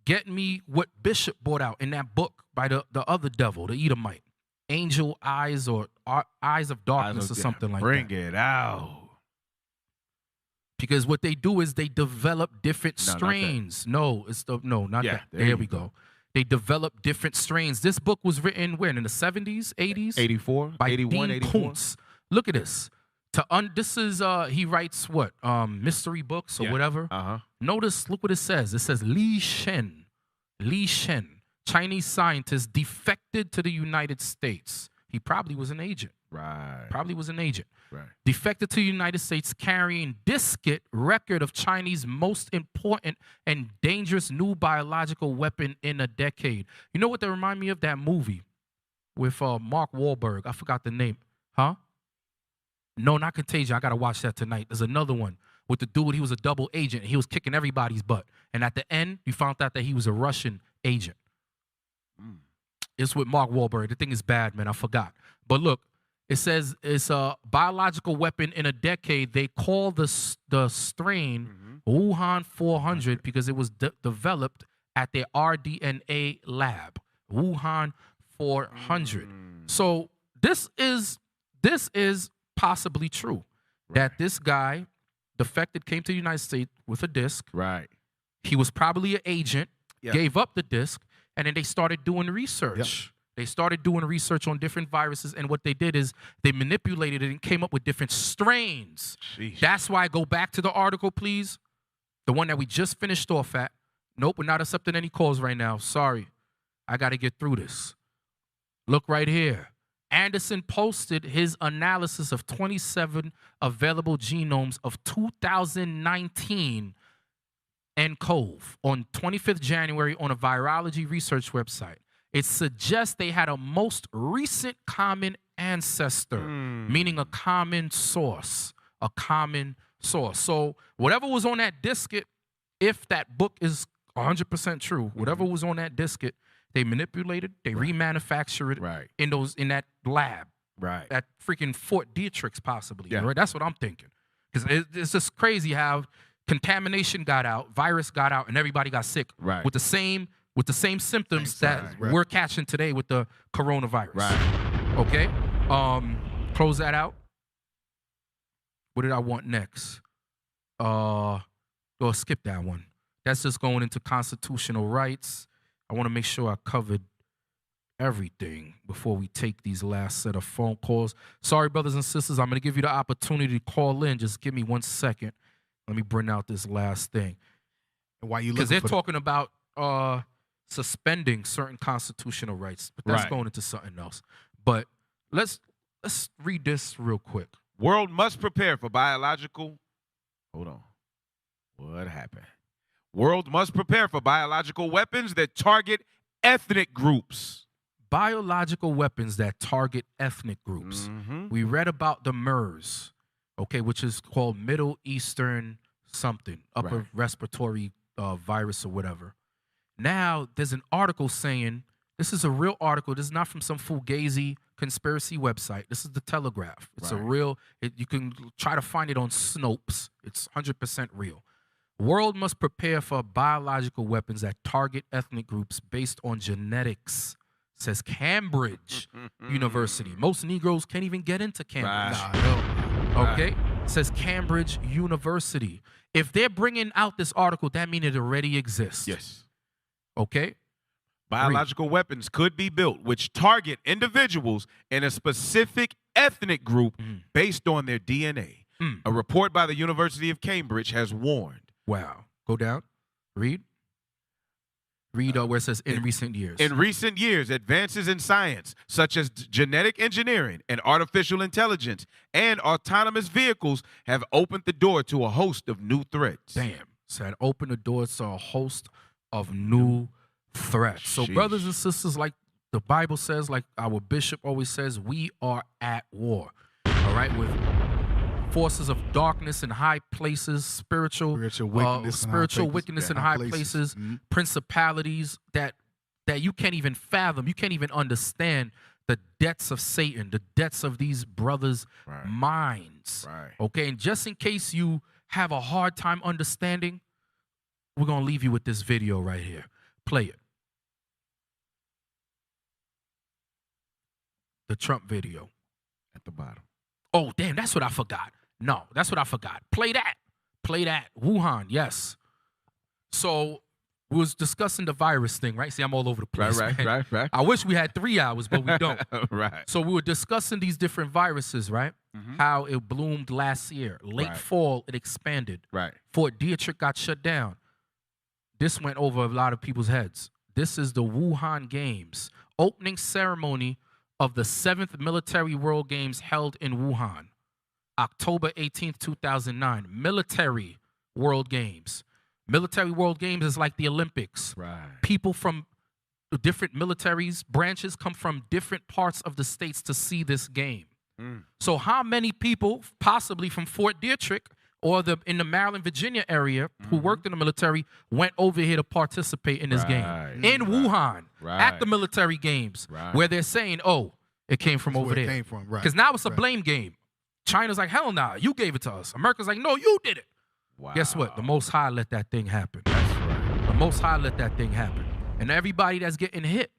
Get me what Bishop brought out in that book by the other devil, the Edomite. Angel Eyes or Eyes of Darkness or something like that. Bring it out. Because what they do is they develop different strains. Not that. There we go. They develop different strains. This book was written when? In the 70s, 80s? 84, by 81, Dean 84. Koontz. Look at this. This is he writes what? Mystery books or whatever. Notice, look what it says. It says Li Shen, Chinese scientist, defected to the United States. He probably was an agent. Right. Probably was an agent. Right. Defected to the United States carrying discrete record of Chinese most important and dangerous new biological weapon in a decade. You know what they remind me of? That movie with Mark Wahlberg. I forgot the name. Huh? No, not Contagion. I got to watch that tonight. There's another one with the dude. He was a double agent. He was kicking everybody's butt. And at the end, you found out that he was a Russian agent. It's with Mark Wahlberg. The thing is bad, man. I forgot. But look, it says it's a biological weapon in a decade. They call the strain Wuhan 400 because it was developed at their rDNA lab. Wuhan 400. So this is possibly true that this guy defected, came to the United States with a disc. Right. He was probably an agent, gave up the disc, and then they started doing research. They started doing research on different viruses, and what they did is they manipulated it and came up with different strains. Sheesh. That's why I go back to the article, please. The one that we just finished off at. Nope, we're not accepting any calls right now. Sorry. I got to get through this. Look right here. Anderson posted his analysis of 27 available genomes of 2019 nCoV on 25th January on a virology research website. It suggests they had a most recent common ancestor, meaning a common source, So whatever was on that diskette, if that book is 100% true, whatever was on that diskette, they manipulated, they remanufactured it in that lab, at freaking Fort Detrick's possibly. Yeah. Right? That's what I'm thinking, because it's just crazy how contamination got out, virus got out, and everybody got sick with the same symptoms that we're catching today with the coronavirus. Okay, close that out. What did I want next? Skip that one. That's just going into constitutional rights. I want to make sure I covered everything before we take these last set of phone calls. Sorry, brothers and sisters, I'm going to give you the opportunity to call in. Just give me 1 second. Let me bring out this last thing. Because they're talking about suspending certain constitutional rights, but that's going into something else. But let's read this real quick. World must prepare for biological. Hold on. What happened? World must prepare for biological weapons that target ethnic groups. Biological weapons that target ethnic groups. We read about the MERS, which is called Middle Eastern something, upper respiratory virus or whatever. Now, there's an article saying, this is a real article. This is not from some fugazi conspiracy website. This is the Telegraph. It's a real, you can try to find it on Snopes. It's 100% real. World must prepare for biological weapons that target ethnic groups based on genetics, says Cambridge University. Most Negroes can't even get into Cambridge. Says Cambridge University. If they're bringing out this article, that means it already exists. Yes. Okay? Biological weapons could be built which target individuals in a specific ethnic group based on their DNA. A report by the University of Cambridge has warned. Wow. Go down. Read where it says in recent years. In recent years, advances in science, such as genetic engineering and artificial intelligence and autonomous vehicles, have opened the door to a host of new threats. Damn. Said open the doors to a host of new threats. So brothers and sisters, like the Bible says, like our bishop always says, we are at war. All right? With forces of darkness in high places, spiritual wickedness in high places, principalities that you can't even fathom, you can't even understand the depths of Satan, the depths of these brothers' minds. Okay, and just in case you have a hard time understanding, we're going to leave you with this video right here. Play it. The Trump video. At the bottom. Oh, damn, that's what I forgot. No, that's what I forgot. Play that. Wuhan, yes. So we was discussing the virus thing, right? See, I'm all over the place. Right. I wish we had 3 hours, but we don't. So we were discussing these different viruses, right? How it bloomed last year. Late fall, it expanded. Fort Detrick got shut down. This went over a lot of people's heads. This is the Wuhan Games, opening ceremony of the 7th Military World Games held in Wuhan. October 18th, 2009, Military World Games. Military World Games is like the Olympics. People from the different militaries, branches come from different parts of the states to see this game. So how many people, possibly from Fort Detrick or in the Maryland, Virginia area, who worked in the military, went over here to participate in this game? In Wuhan, at the military games, where they're saying, oh, it came from over there. Because now it's a blame game. China's like, hell nah, you gave it to us. America's like, no, you did it. Guess what? The Most High let that thing happen. The Most High let that thing happen. And everybody that's getting hit,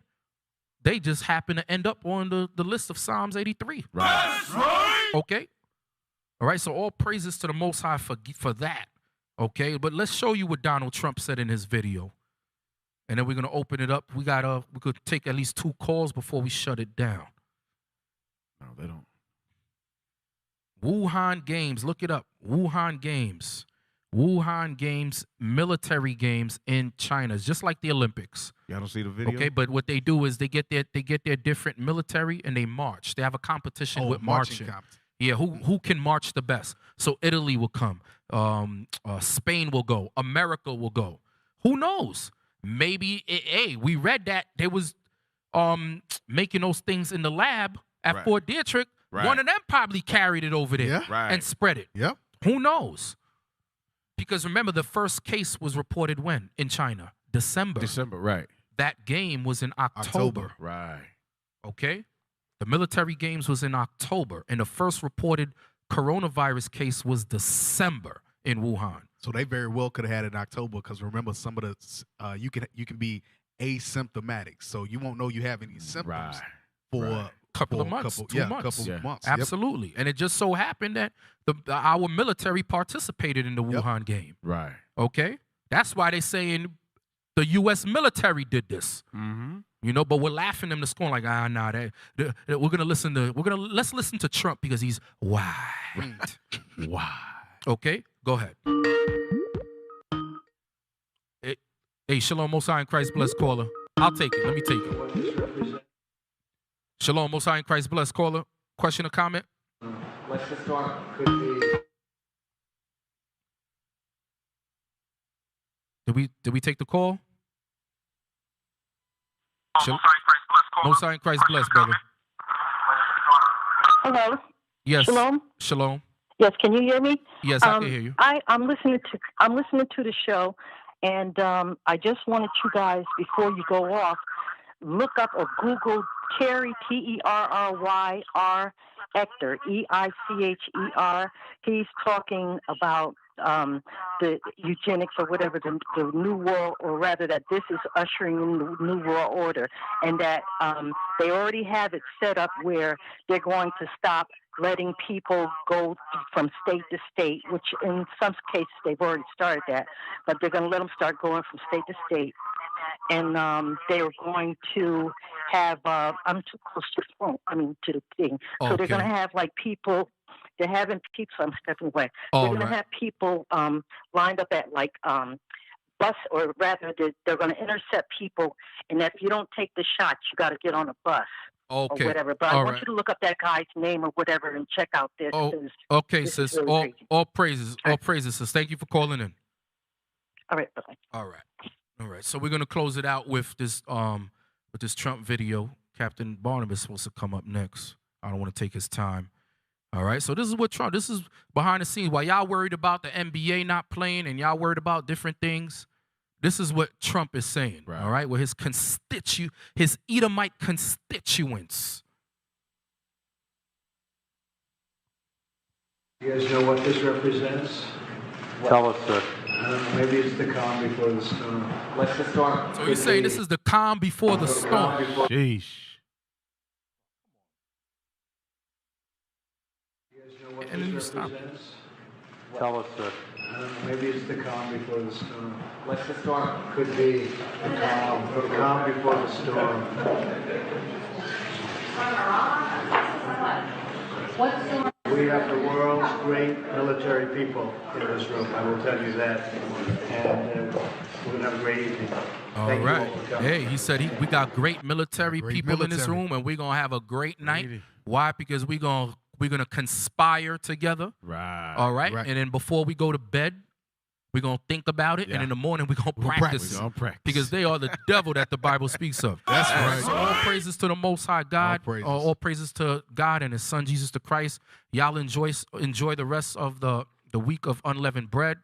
they just happen to end up on the list of Psalms 83. That's right. Okay? All right, so all praises to the Most High for that. Okay? But let's show you what Donald Trump said in his video. And then we're going to open it up. We could take at least 2 calls before we shut it down. No, they don't. Wuhan Games, look it up. Wuhan Games. Wuhan games, military games in China. It's just like the Olympics. Y'all don't see the video? Okay, but what they do is they get their different military and they march. They have a competition with marching. Yeah, who can march the best? So Italy will come, Spain will go, America will go. Who knows? Maybe we read that they was making those things in the lab at Fort Detrick. One of them probably carried it over there and spread it. Yep. Who knows? Because remember, the first case was reported when? In China. December, right. That game was in October. Right. Okay? The military games was in October, and the first reported coronavirus case was December in Wuhan. So they very well could have had it in October, because remember, some of the you can be asymptomatic, so you won't know you have any symptoms for a couple of months, 2 months. Couple of months. Absolutely. And it just so happened that our military participated in the Wuhan game. Right. Okay? That's why they're saying the U.S. military did this. Mm-hmm. You know, but we're laughing them to scorn like, let's listen to Trump because he's white. Why? Okay? Go ahead. Hey, Shalom, Most High in Christ, blessed caller. I'll take it. Let me take it. Shalom, Most High in Christ, blessed caller. Question or comment? What's the storm? Could be. Did we take the call? Most High in Christ, blessed, brother. Hello. Yes. Shalom. Shalom. Yes. Can you hear me? Yes, I can hear you. I'm listening to the show, and I just wanted you guys, before you go off, look up or Google Terry, Terryr Ector, Eicher. He's talking about the eugenics or whatever, the new world, or rather that this is ushering in the new world order, and that they already have it set up where they're going to stop letting people go from state to state, which in some cases they've already started that, but they're going to let them start going from state to state. And they're going to have, I'm too close to the phone, to the thing. So they're going to have people, they're having people, I'm stepping away. They're going to have people lined up at bus, or rather they're going to intercept people. And if you don't take the shots, you got to get on a bus. Or whatever. But I want you to look up that guy's name or whatever and check out this. Okay, sis. Really all praises. All praises, sis. Thank you for calling in. All right, bye-bye. All right. So we're gonna close it out with this Trump video. Captain Barnabas is supposed to come up next. I don't want to take his time. All right. So this is what Trump. This is behind the scenes. While y'all worried about the NBA not playing and y'all worried about different things, this is what Trump is saying. Right. All right. With his Edomite constituents. You guys know what this represents? Tell us, sir. Maybe it's the calm before the storm. What's the storm? So you're saying this is the calm before the storm? Sheesh. You guys know what And then you this stop. represents? Tell us, sir. Maybe it's the calm before the storm. What's the storm? Could be the calm before the storm. We have the world's great military people in this room, I will tell you that. And we're going to have a great evening. All Thank you right. all for coming. Hey, he said we got great military people in this room, and we're going to have a great night. Why? Because we're going to conspire together. Right. All right. And then before we go to bed, we're going to think about it. And in the morning, we're going to practice it. Because they are the devil that the Bible speaks of. That's right. So all praises to the Most High God. All praises to God and His Son, Jesus the Christ. Y'all enjoy the rest of the week of unleavened bread,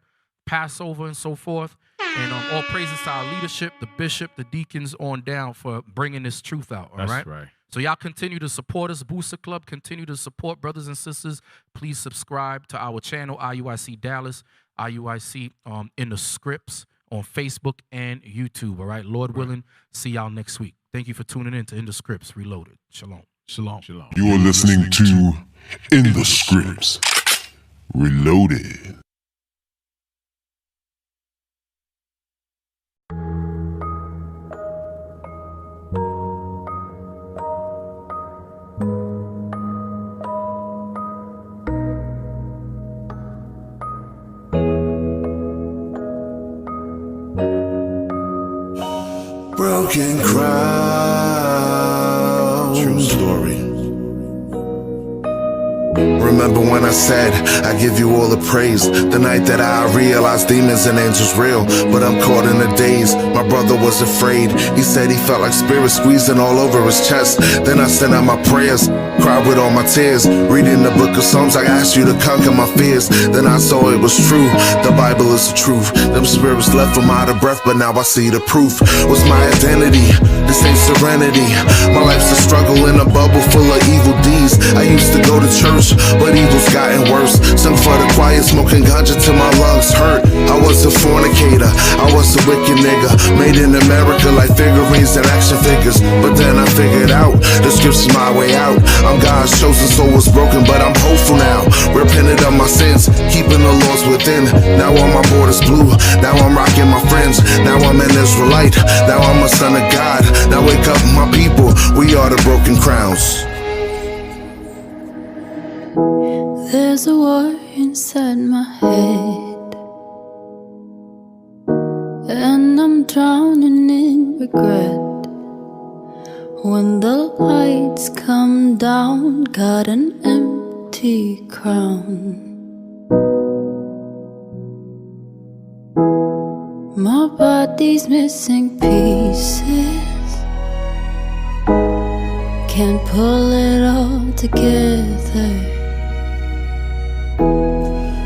Passover, and so forth. And all praises to our leadership, the bishop, the deacons on down for bringing this truth out. All right. That's right. So y'all continue to support us, Booster Club. Continue to support brothers and sisters. Please subscribe to our channel, IUIC Dallas, IUIC in the scripts on Facebook and YouTube. All right. Lord willing, see y'all next week. Thank you for tuning in to In the Scripts Reloaded. Shalom. Shalom. You are listening to In the Scripts Reloaded. broken crown. True story. Remember when I said I give you all the praise, the night that I realized demons and angels real, but I'm caught in a daze. My brother was afraid. He said he felt like spirits squeezing all over his chest. Then I sent out my prayers, cried with all my tears, reading the book of Psalms. I asked you to conquer my fears. Then I saw it was true. The Bible is the truth. Them spirits left them out of breath, but now I see the proof. Was my identity? This ain't serenity. My life's a struggle in a bubble full of evil deeds. I used to go to church, but evil's gotten worse. Sung for the choir, smoking ganja till my lungs hurt. I was a fornicator, I was a wicked nigga, made in America like figurines and action figures. But then I figured out, the script's my way out. I'm God's chosen, soul was broken, but I'm hopeful now. Repented of my sins, keeping the laws within. Now all my borders blue, now I'm rocking my friends. Now I'm an Israelite, now I'm a son of God. Now wake up my people, we are the broken crowns. There's a war inside my head, and I'm drowning in regret. When the lights come down, got an empty crown. My body's missing pieces, can't pull it all together.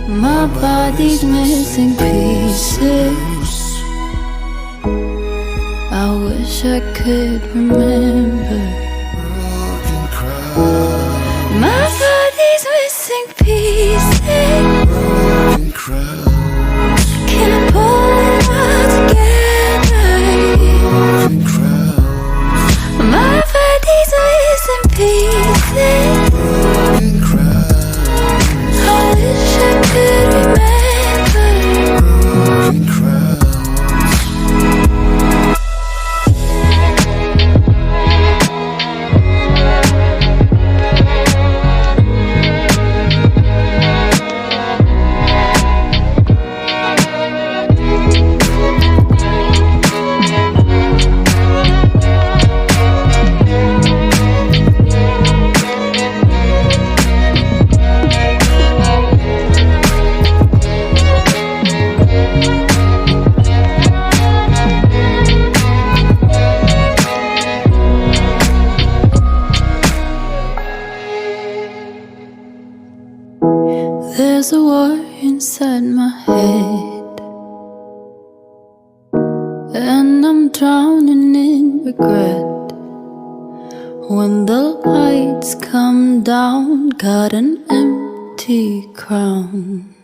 My body's missing pieces, I wish I could remember. My body's missing pieces, can't pull it all together. My body's missing pieces, I wish I could remember. There's a war inside my head, and I'm drowning in regret. When the lights come down, got an empty crown.